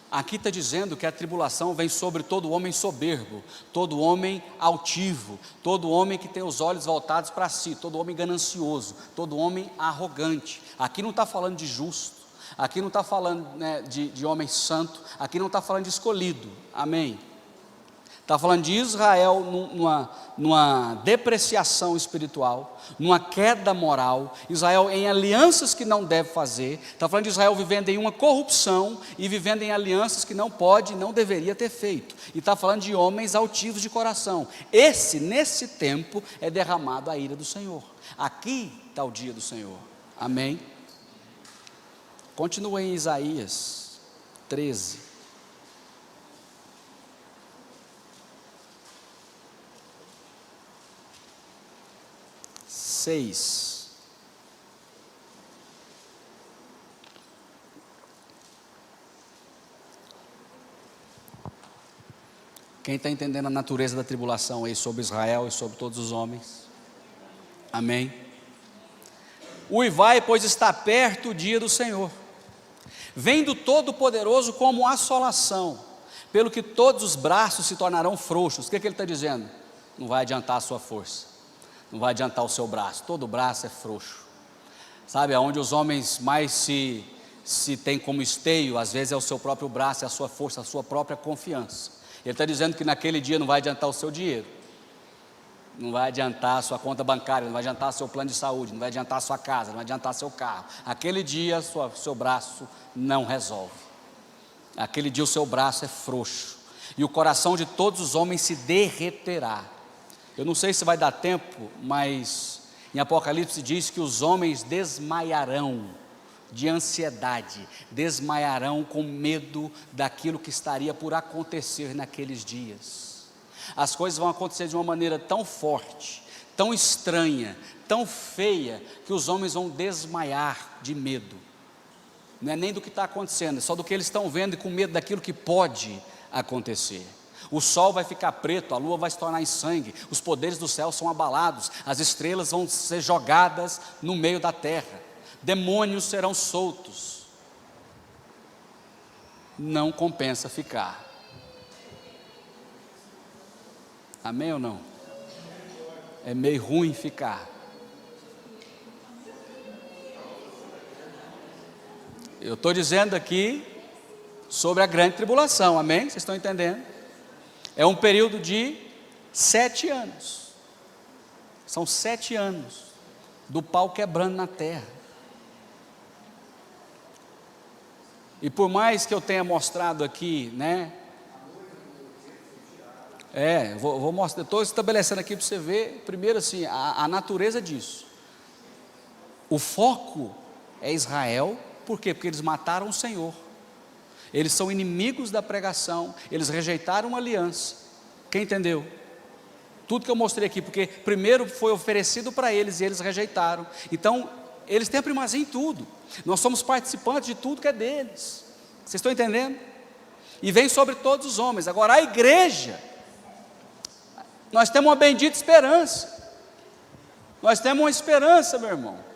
Aqui está dizendo que a tribulação vem sobre todo homem soberbo, todo homem altivo, todo homem que tem os olhos voltados para si, todo homem ganancioso, todo homem arrogante. Aqui não está falando de justo, aqui não está falando, né, de homem santo, aqui não está falando de escolhido, amém? Está falando de Israel numa depreciação espiritual, numa queda moral, Israel em alianças que não deve fazer, está falando de Israel vivendo em uma corrupção e vivendo em alianças que não pode, não deveria ter feito, e está falando de homens altivos de coração. Nesse tempo é derramado a ira do Senhor, aqui está o dia do Senhor, amém? Continua em Isaías 13. Quem está entendendo a natureza da tribulação aí sobre Israel e sobre todos os homens? Amém? Uivai, pois está perto o dia do Senhor, vem do Todo-Poderoso como assolação, pelo que todos os braços se tornarão frouxos. O que ele está dizendo? Não vai adiantar a sua força, não vai adiantar o seu braço, todo braço é frouxo, sabe, aonde os homens mais se têm como esteio, às vezes é o seu próprio braço, é a sua força, a sua própria confiança. Ele está dizendo que naquele dia não vai adiantar o seu dinheiro, não vai adiantar a sua conta bancária, não vai adiantar seu plano de saúde, não vai adiantar a sua casa, não vai adiantar seu carro, aquele dia seu braço não resolve, aquele dia o seu braço é frouxo, e o coração de todos os homens se derreterá. Eu não sei se vai dar tempo, mas em Apocalipse diz que os homens desmaiarão de ansiedade, desmaiarão com medo daquilo que estaria por acontecer naqueles dias. As coisas vão acontecer de uma maneira tão forte, tão estranha, tão feia, que os homens vão desmaiar de medo. não é nem do que está acontecendo, é só do que eles estão vendo e com medo daquilo que pode acontecer. O sol vai ficar preto, a lua vai se tornar em sangue, os poderes do céu são abalados, as estrelas vão ser jogadas no meio da terra, demônios serão soltos. Não compensa ficar. Amém ou não? É meio ruim ficar. Eu estou dizendo aqui sobre a grande tribulação, amém? Vocês estão entendendo? É um período de 7 anos. São 7 anos do pau quebrando na terra. E por mais que eu tenha mostrado aqui, né? Vou mostrar, estou estabelecendo aqui para você ver, primeiro assim, a natureza disso. O foco é Israel. Por quê? Porque eles mataram o Senhor, eles são inimigos da pregação, eles rejeitaram uma aliança. Quem entendeu? Tudo que eu mostrei aqui, porque primeiro foi oferecido para eles e eles rejeitaram, então eles têm a primazia em tudo, nós somos participantes de tudo que é deles, vocês estão entendendo? E vem sobre todos os homens. Agora a igreja, nós temos uma bendita esperança, nós temos uma esperança, meu irmão.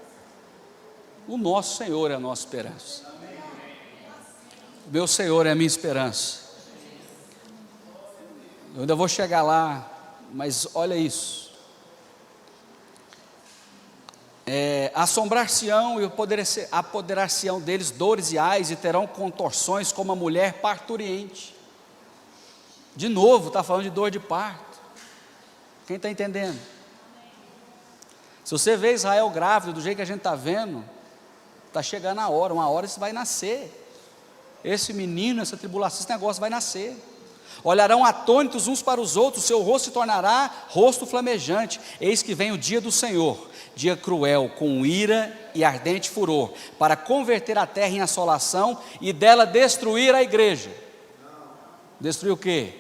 O nosso Senhor é a nossa esperança. O meu Senhor é a minha esperança. Eu ainda vou chegar lá, mas olha isso. Assombrar-se-ão e apoderar-se-ão deles dores e ais, e terão contorções como a mulher parturiente. De novo, está falando de dor de parto. Quem está entendendo? Se você vê Israel grávido do jeito que a gente está vendo, está chegando a hora, uma hora isso vai nascer. Esse menino, essa tribulação, esse negócio vai nascer. Olharão atônitos uns para os outros, seu rosto se tornará rosto flamejante. Eis que vem o dia do Senhor, dia cruel, com ira e ardente furor, para converter a terra em assolação e dela destruir a igreja. Destruir o quê?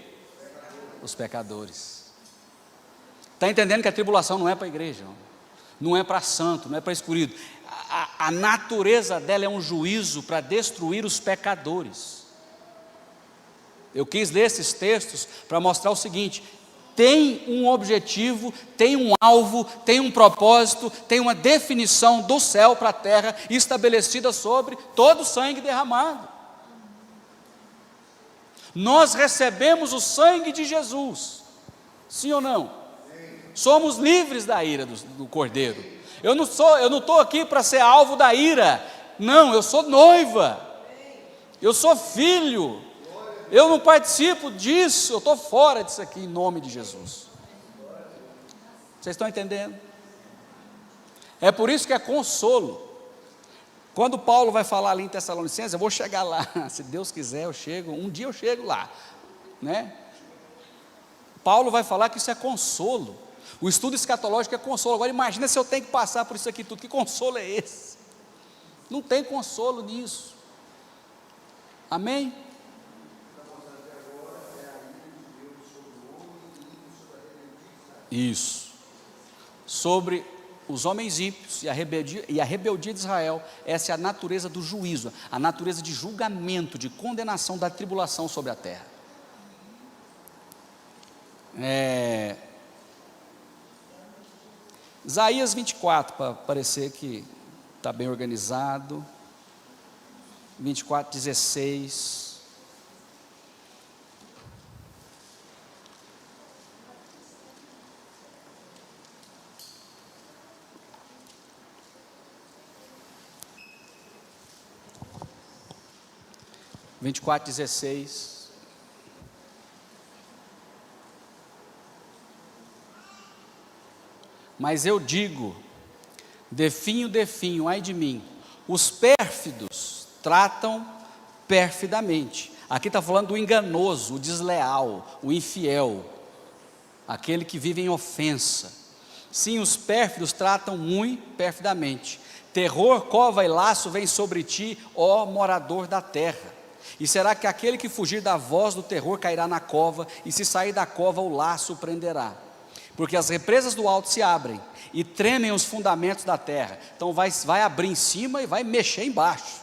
Os pecadores. Está entendendo que a tribulação não é para a igreja, não é para santo, não é para escolhido. A natureza dela é um juízo para destruir os pecadores. Eu quis ler esses textos para mostrar o seguinte: tem um objetivo, tem um alvo, tem um propósito, tem uma definição do céu para a terra estabelecida sobre todo o sangue derramado. Nós recebemos o sangue de Jesus, sim ou não? Somos livres da ira do Cordeiro. Eu não estou aqui para ser alvo da ira, não, eu sou noiva, eu sou filho, eu não participo disso, eu estou fora disso aqui em nome de Jesus. Vocês estão entendendo? É por isso que é consolo. Quando Paulo vai falar ali em Tessalonicenses, eu vou chegar lá, se Deus quiser eu chego, um dia eu chego lá, né? Paulo vai falar que isso é consolo. O estudo escatológico é consolo. Agora imagina se eu tenho que passar por isso aqui tudo, que consolo é esse? Não tem consolo nisso. Amém? Isso. Sobre os homens ímpios e a rebeldia de Israel. Essa é a natureza do juízo, a natureza de julgamento, de condenação da tribulação sobre a terra. Isaías 24, para parecer que está bem organizado. 24, 16. Mas eu digo, definho, ai de mim, os pérfidos tratam perfidamente. Aqui está falando do enganoso, o desleal, o infiel, aquele que vive em ofensa. Sim, os pérfidos tratam muito perfidamente. Terror, cova e laço vem sobre ti, ó morador da terra. E será que aquele que fugir da voz do terror cairá na cova, e se sair da cova o laço o prenderá. Porque as represas do alto se abrem, e tremem os fundamentos da terra. Então vai abrir em cima e vai mexer embaixo.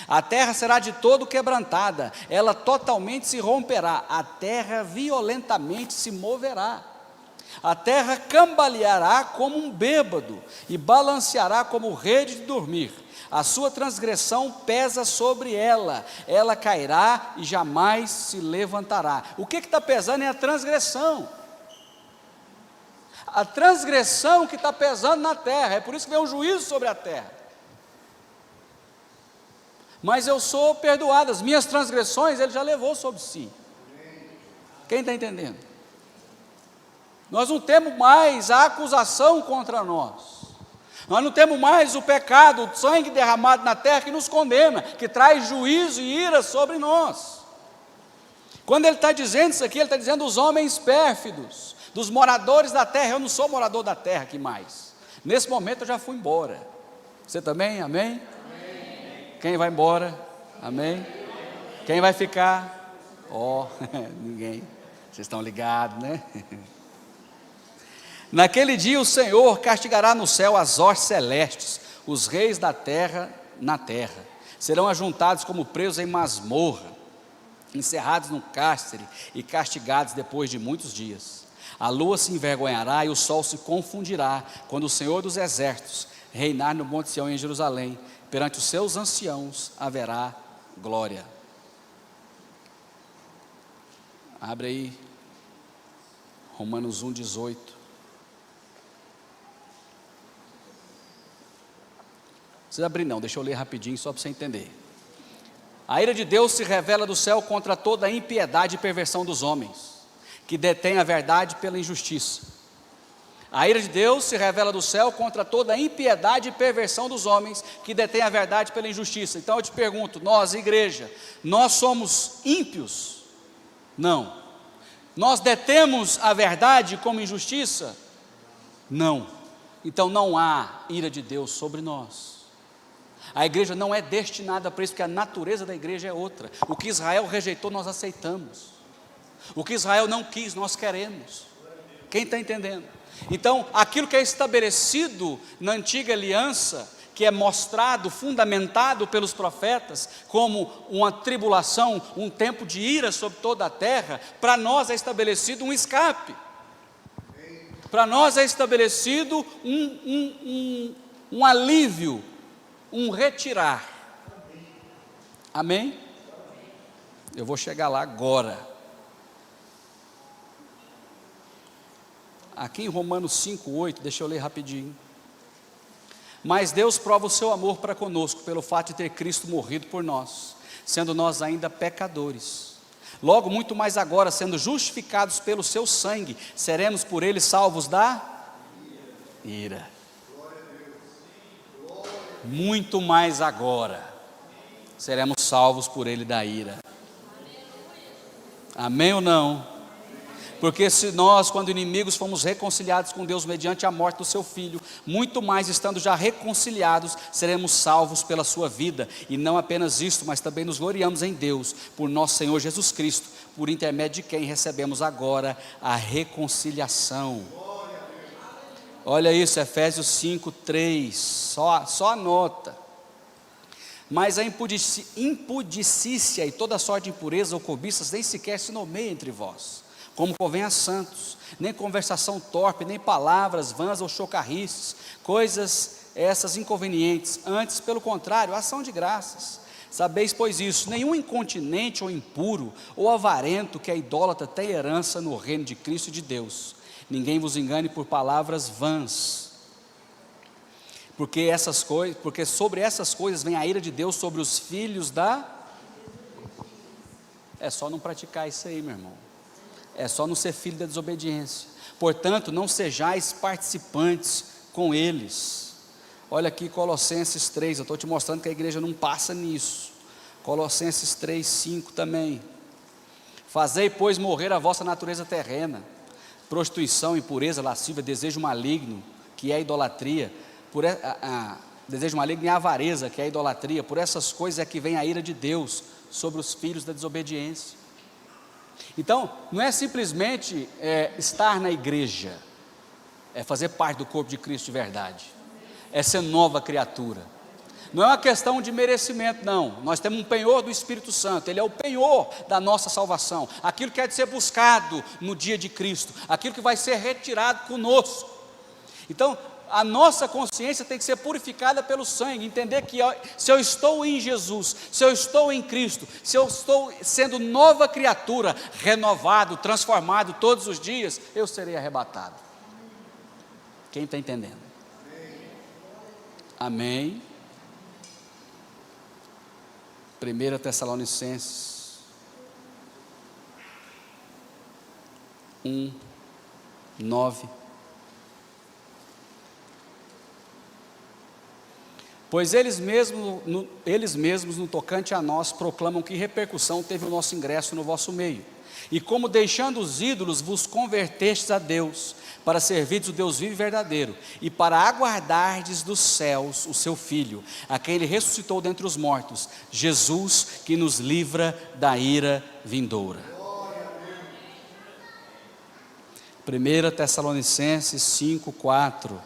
A terra será de todo quebrantada, ela totalmente se romperá, a terra violentamente se moverá. A terra cambaleará como um bêbado e balanceará como rede de dormir. A sua transgressão pesa sobre ela, ela cairá e jamais se levantará. O que está pesando é a transgressão. A transgressão que está pesando na terra, é por isso que vem um juízo sobre a terra. Mas eu sou perdoado, as minhas transgressões Ele já levou sobre si. Quem está entendendo? Nós não temos mais a acusação contra nós. Nós não temos mais o pecado, o sangue derramado na terra que nos condena, que traz juízo e ira sobre nós. Quando ele está dizendo isso aqui, ele está dizendo dos homens pérfidos, dos moradores da terra. Eu não sou morador da terra aqui mais. Nesse momento eu já fui embora. Você também? Amém? Amém. Quem vai embora? Amém? Quem vai ficar? Ninguém. Vocês estão ligados, né? Naquele dia o Senhor castigará no céu as hostes celestes, os reis da terra na terra. Serão ajuntados como presos em masmorra, encerrados no cárcere e castigados depois de muitos dias. A lua se envergonhará e o sol se confundirá, quando o Senhor dos exércitos reinar no monte Sião em Jerusalém. Perante os seus anciãos haverá glória. Abre aí, Romanos 1,18. Não precisa abrir não, deixa eu ler rapidinho só para você entender. A ira de Deus se revela do céu contra toda a impiedade e perversão dos homens, que detêm a verdade pela injustiça. A ira de Deus se revela do céu contra toda a impiedade e perversão dos homens, que detêm a verdade pela injustiça. Então eu te pergunto, nós, igreja, nós somos ímpios? Não. Nós detemos a verdade como injustiça? Não. Então não há ira de Deus sobre nós. A igreja não é destinada para isso, porque a natureza da igreja é outra. O que Israel rejeitou, nós aceitamos. O que Israel não quis, nós queremos. Quem está entendendo? Então, aquilo que é estabelecido na antiga aliança, que é mostrado, fundamentado pelos profetas, como uma tribulação, um tempo de ira sobre toda a terra, para nós é estabelecido um escape. Para nós é estabelecido um alívio, um retirar. Amém? Eu vou chegar lá agora. Aqui em Romanos 5,8, deixa eu ler rapidinho. Mas Deus prova o seu amor para conosco, pelo fato de ter Cristo morrido por nós, sendo nós ainda pecadores. Logo, muito mais agora, sendo justificados pelo seu sangue, seremos por ele salvos da ira. Muito mais agora, seremos salvos por ele da ira. Amém ou não? Porque se nós, quando inimigos, fomos reconciliados com Deus mediante a morte do seu Filho, muito mais estando já reconciliados, seremos salvos pela sua vida. E não apenas isto, mas também nos gloriamos em Deus, por nosso Senhor Jesus Cristo, por intermédio de quem recebemos agora a reconciliação. Olha isso, Efésios 5,3, só anota. Mas a impudicícia e toda sorte de impureza ou cobiças nem sequer se nomeia entre vós, como convém a santos, nem conversação torpe, nem palavras vãs ou chocarrices, coisas essas inconvenientes, antes pelo contrário, ação de graças. Sabeis, pois isso, nenhum incontinente ou impuro, ou avarento que é idólatra tem herança no reino de Cristo e de Deus. Ninguém vos engane por palavras vãs, porque sobre essas coisas vem a ira de Deus sobre os filhos da... É só não praticar isso aí, meu irmão. É só não ser filho da desobediência. Portanto, não sejais participantes com eles. Olha aqui Colossenses 3, eu estou te mostrando que a igreja não passa nisso. Colossenses 3, 5 também. Fazei, pois, morrer a vossa natureza terrena, prostituição, impureza, lascívia, desejo maligno, que é idolatria, desejo maligno e avareza, que é idolatria. Por essas coisas é que vem a ira de Deus sobre os filhos da desobediência. Então, não é simplesmente estar na igreja, é fazer parte do corpo de Cristo de verdade, é ser nova criatura. Não é uma questão de merecimento, não. Nós temos um penhor do Espírito Santo, Ele é o penhor da nossa salvação, aquilo que é de ser buscado no dia de Cristo, aquilo que vai ser retirado conosco. Então, a nossa consciência tem que ser purificada pelo sangue, entender que se eu estou em Jesus, se eu estou em Cristo, se eu estou sendo nova criatura, renovado, transformado todos os dias, eu serei arrebatado. Quem está entendendo? Amém. 1 Tessalonicenses 1:9. Pois eles mesmos no tocante a nós proclamam que repercussão teve o nosso ingresso no vosso meio, e como deixando os ídolos vos convertestes a Deus, para servirdes o Deus vivo e verdadeiro, e para aguardardes dos céus o seu Filho, a quem Ele ressuscitou dentre os mortos, Jesus, que nos livra da ira vindoura. 1 Tessalonicenses 5:4.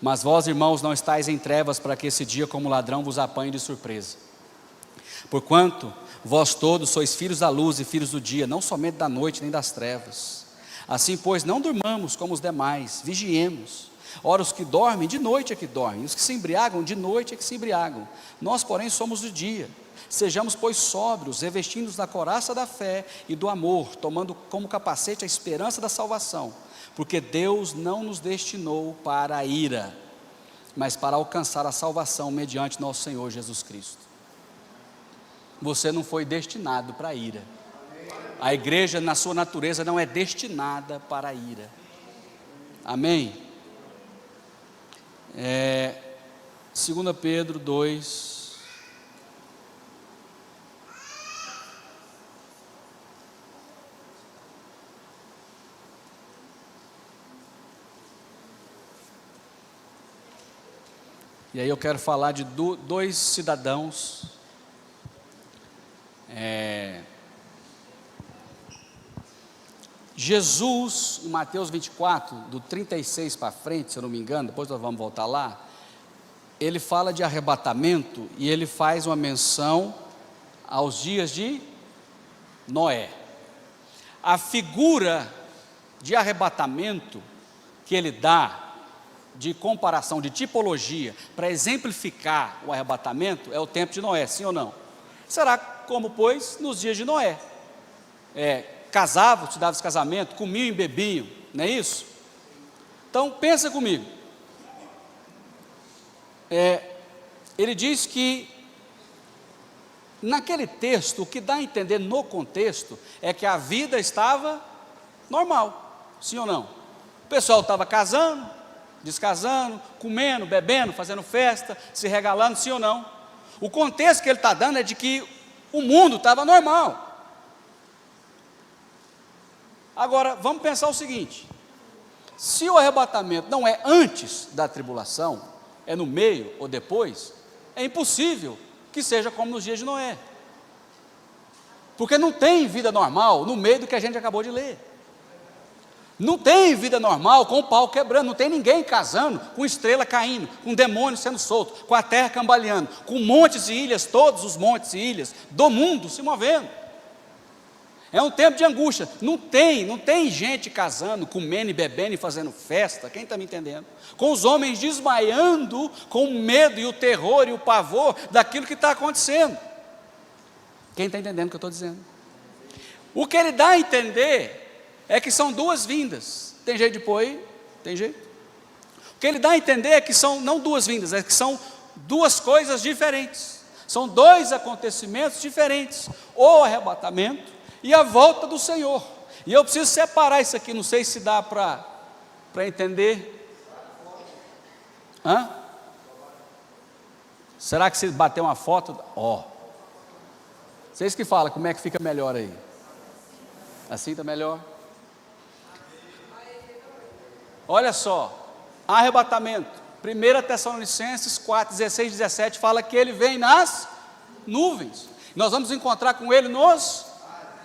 Mas vós, irmãos, não estáis em trevas, para que esse dia como ladrão vos apanhe de surpresa. Porquanto vós todos sois filhos da luz e filhos do dia, não somente da noite nem das trevas. Assim, pois, não durmamos como os demais, vigiemos. Ora, os que dormem, de noite é que dormem, os que se embriagam, de noite é que se embriagam. Nós, porém, somos do dia. Sejamos, pois, sóbrios, revestindo-nos da couraça da fé e do amor, tomando como capacete a esperança da salvação. Porque Deus não nos destinou para a ira, mas para alcançar a salvação mediante nosso Senhor Jesus Cristo. Você não foi destinado para a ira. A igreja, na sua natureza, não é destinada para a ira. Amém? 2 Pedro 2. E aí eu quero falar de dois cidadãos. Jesus, em Mateus 24, do 36 para frente, se eu não me engano, depois nós vamos voltar lá, ele fala de arrebatamento e ele faz uma menção aos dias de Noé. A figura de arrebatamento que ele dá, de comparação, de tipologia, para exemplificar o arrebatamento, é o tempo de Noé, sim ou não? Será como, pois, nos dias de Noé. Casavam, se davam esse casamento, comiam e bebiam, não é isso? Então, pensa comigo. Ele diz que, naquele texto, o que dá a entender no contexto, é que a vida estava normal, sim ou não? O pessoal estava casando, descasando, comendo, bebendo, fazendo festa, se regalando, sim ou não? O contexto que ele está dando é de que o mundo estava normal. Agora, vamos pensar o seguinte: se o arrebatamento não é antes da tribulação, é no meio ou depois, é impossível que seja como nos dias de Noé, porque não tem vida normal no meio do que a gente acabou de ler. Não tem vida normal com o pau quebrando, não tem ninguém casando, com estrela caindo, com demônio sendo solto, com a terra cambaleando, com montes e ilhas, todos os montes e ilhas do mundo se movendo. É um tempo de angústia. Não tem gente casando, comendo e bebendo e fazendo festa. Quem está me entendendo? Com os homens desmaiando com o medo e o terror e o pavor daquilo que está acontecendo. Quem está entendendo o que eu estou dizendo? O que ele dá a entender é que são duas vindas. Tem jeito de pôr aí? Tem jeito? O que ele dá a entender é que são não duas vindas, é que são duas coisas diferentes. São dois acontecimentos diferentes. O arrebatamento e a volta do Senhor. E eu preciso separar isso aqui, não sei se dá para entender. Será que se bater uma foto? Vocês que falam, como é que fica melhor aí? Assim está melhor? Olha só, arrebatamento. 1 Tessalonicenses 4, 16, 17 fala que ele vem nas nuvens. Nós vamos encontrar com ele nos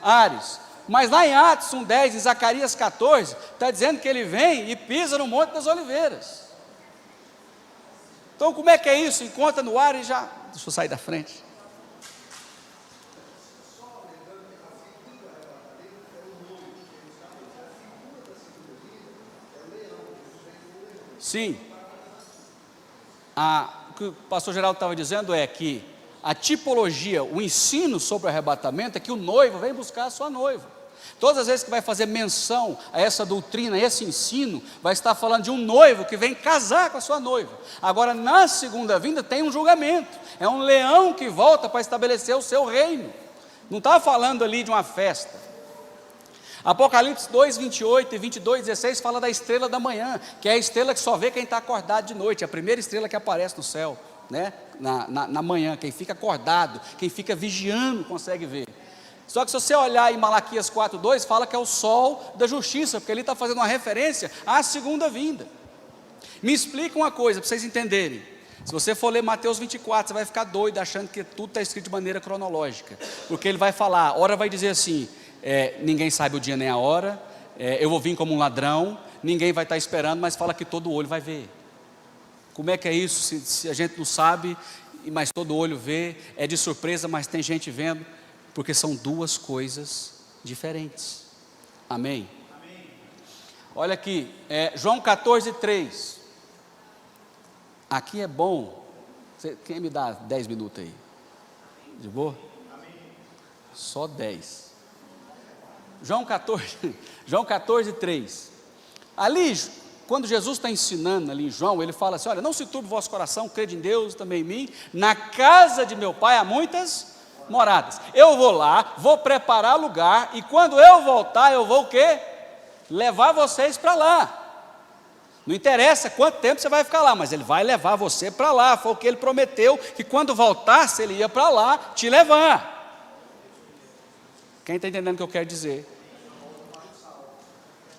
ares. Mas lá em Atos 1:10, em Zacarias 14, está dizendo que ele vem e pisa no Monte das Oliveiras. Então como é que é isso? Encontra no ar e já... Deixa eu sair da frente. Sim. O que o pastor Geraldo estava dizendo é que a tipologia, o ensino sobre o arrebatamento é que o noivo vem buscar a sua noiva. Todas as vezes que vai fazer menção a essa doutrina, a esse ensino, vai estar falando de um noivo que vem casar com a sua noiva. Agora, na segunda vinda tem um julgamento, é um leão que volta para estabelecer o seu reino. Não está falando ali de uma festa. Apocalipse 2, 28 e 22, 16 fala da estrela da manhã, que é a estrela que só vê quem está acordado de noite, a primeira estrela que aparece no céu, né? na manhã, quem fica acordado, quem fica vigiando consegue ver. Só que se você olhar em Malaquias 4:2, fala que é o sol da justiça, porque ele está fazendo uma referência à segunda vinda. Me explica uma coisa, para vocês entenderem. Se você for ler Mateus 24, você vai ficar doido achando que tudo está escrito de maneira cronológica, porque ele vai falar, a hora vai dizer assim, ninguém sabe o dia nem a hora, eu vou vir como um ladrão, ninguém vai estar esperando, mas fala que todo olho vai ver. Como é que é isso, se a gente não sabe, mas todo olho vê, é de surpresa, mas tem gente vendo, porque são duas coisas diferentes. Amém? Amém. Olha aqui, João 14:3. Aqui é bom. Quem me dá 10 minutos aí? De boa? Amém. Só 10. João 14:3. Ali, quando Jesus está ensinando ali em João, ele fala assim, olha, não se turbe o vosso coração, crede em Deus, também em mim, na casa de meu pai há muitas moradas, eu vou lá, vou preparar lugar, e quando eu voltar, eu vou o quê? Levar vocês para lá. Não interessa quanto tempo você vai ficar lá, mas ele vai levar você para lá, foi o que ele prometeu, que quando voltasse, ele ia para lá te levar. Quem está entendendo o que eu quero dizer?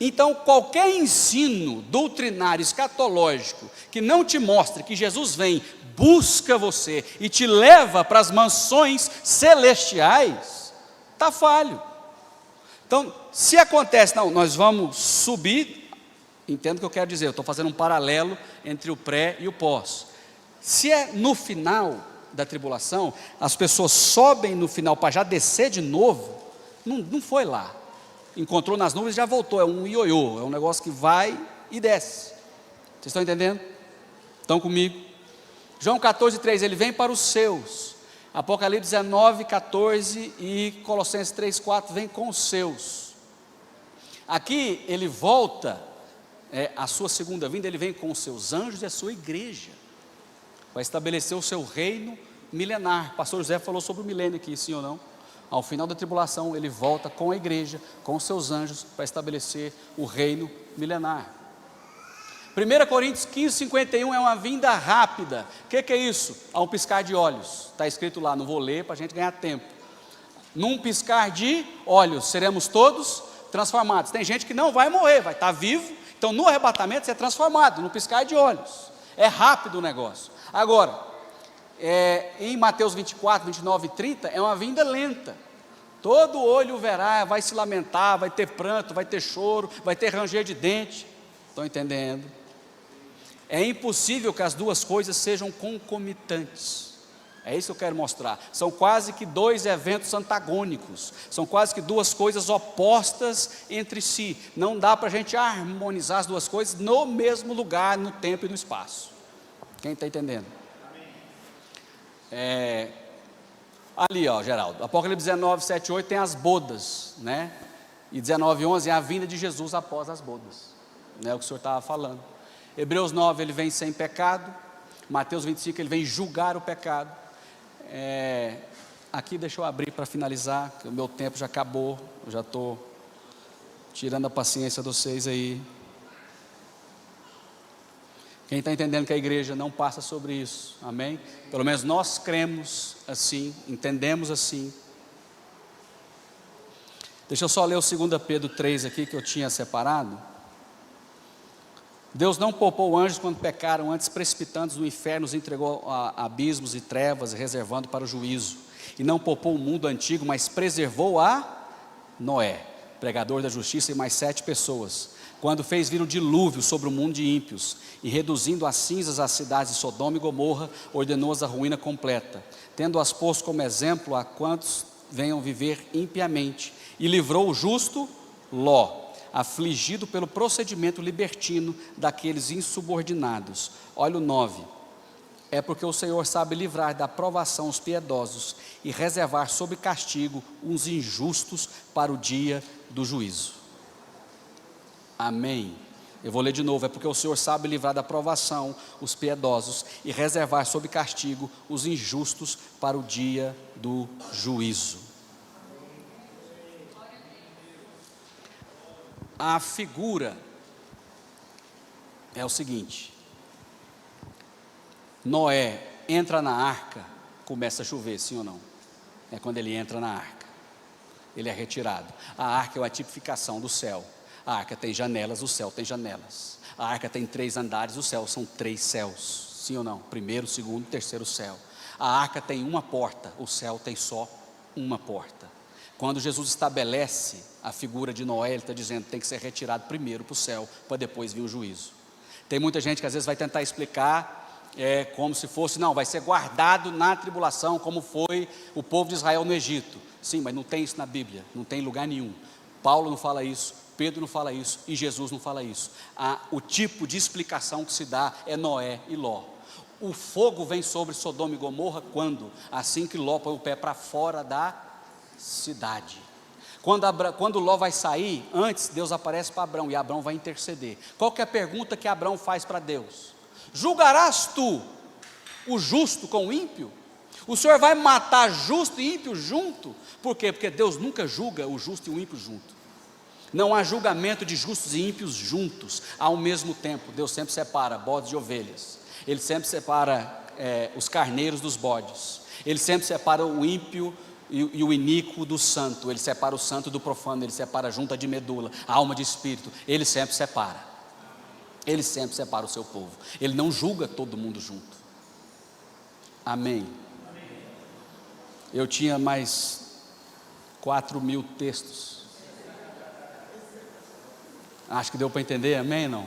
Então, qualquer ensino doutrinário, escatológico, que não te mostre que Jesus vem, busca você e te leva para as mansões celestiais, está falho. Então, se acontece, não, nós vamos subir, entendo o que eu quero dizer, eu estou fazendo um paralelo entre o pré e o pós. Se é no final da tribulação, as pessoas sobem no final para já descer de novo, não foi lá. Encontrou nas nuvens e já voltou, é um ioiô, é um negócio que vai e desce. Vocês estão entendendo? Estão comigo? João 14:3, ele vem para os seus. Apocalipse 19:14 e Colossenses 3:4 vem com os seus. Aqui ele volta, a sua segunda vinda, ele vem com os seus anjos e a sua igreja. Vai estabelecer o seu reino milenar. O pastor José falou sobre o milênio aqui, sim ou não? Ao final da tribulação, ele volta com a igreja, com os seus anjos, para estabelecer o reino milenar. 1 Coríntios 15:51 é uma vinda rápida. O que é isso? Há um piscar de olhos. Está escrito lá, não vou ler para a gente ganhar tempo. Num piscar de olhos, seremos todos transformados. Tem gente que não vai morrer, vai estar vivo. Então, no arrebatamento, você é transformado, no piscar de olhos. É rápido o negócio. Agora, em Mateus 24, 29 e 30, é uma vinda lenta. Todo olho verá, vai se lamentar, vai ter pranto, vai ter choro, vai ter ranger de dente. Estão entendendo? É impossível que as duas coisas sejam concomitantes. É isso que eu quero mostrar. São quase que dois eventos antagônicos. São quase que duas coisas opostas entre si. Não dá para a gente harmonizar as duas coisas no mesmo lugar, no tempo e no espaço. Quem está entendendo? Ali, ó, Geraldo, Apocalipse 19, 7, 8 tem as bodas, né? E 19, 11 é a vinda de Jesus após as bodas, né? O que o senhor estava falando. Hebreus 9, ele vem sem pecado. Mateus 25, ele vem julgar o pecado. Aqui deixa eu abrir para finalizar, que o meu tempo já acabou, eu já estou tirando a paciência de vocês aí. Quem está entendendo que a igreja não passa sobre isso, amém? Pelo menos nós cremos assim, entendemos assim. Deixa eu só ler o 2 Pedro 3 aqui, que eu tinha separado. Deus não poupou anjos quando pecaram, antes precipitando-os no inferno, os entregou a abismos e trevas, reservando para o juízo. E não poupou o mundo antigo, mas preservou a Noé, pregador da justiça, e mais 7 pessoas, quando fez vir o dilúvio sobre o mundo de ímpios, e reduzindo a cinzas as cidades de Sodoma e Gomorra, ordenou-as a ruína completa, tendo-as posto como exemplo a quantos venham viver impiamente, e livrou o justo Ló, afligido pelo procedimento libertino daqueles insubordinados. Olha o 9. É porque o Senhor sabe livrar da provação os piedosos e reservar sob castigo os injustos para o dia do juízo. Amém. Eu vou ler de novo. É porque o Senhor sabe livrar da provação os piedosos e reservar sob castigo os injustos para o dia do juízo. A figura é o seguinte: Noé entra na arca, começa a chover, sim ou não? É quando ele entra na arca, ele é retirado. A arca é uma tipificação do céu. A arca tem janelas, o céu tem janelas. A arca tem 3 andares, o céu são 3 céus, sim ou não? Primeiro, segundo, terceiro céu. A arca tem uma porta, o céu tem só uma porta. Quando Jesus estabelece a figura de Noé, ele está dizendo que tem que ser retirado primeiro para o céu, para depois vir o juízo. Tem muita gente que às vezes vai tentar explicar como se fosse, não, vai ser guardado na tribulação, como foi o povo de Israel no Egito. Sim, mas não tem isso na Bíblia, não tem em lugar nenhum. Paulo não fala isso, Pedro não fala isso e Jesus não fala isso. O tipo de explicação que se dá é Noé e Ló. O fogo vem sobre Sodoma e Gomorra quando? Assim que Ló põe o pé para fora da cidade. Quando Ló vai sair, antes Deus aparece para Abrão e Abrão vai interceder. Qual que é a pergunta que Abrão faz para Deus? Julgarás tu o justo com o ímpio? O Senhor vai matar justo e ímpio junto? Por quê? Porque Deus nunca julga o justo e o ímpio junto. Não há julgamento de justos e ímpios juntos ao mesmo tempo. Deus sempre separa bodes de ovelhas. Ele sempre separa os carneiros dos bodes. Ele sempre separa o ímpio e o iníquo do santo. Ele separa o santo do profano. Ele separa a junta de medula, a alma de espírito. Ele sempre separa. Ele sempre separa o seu povo. Ele não julga todo mundo junto. Amém. Eu tinha mais 4.000 textos. Acho que deu para entender, amém não?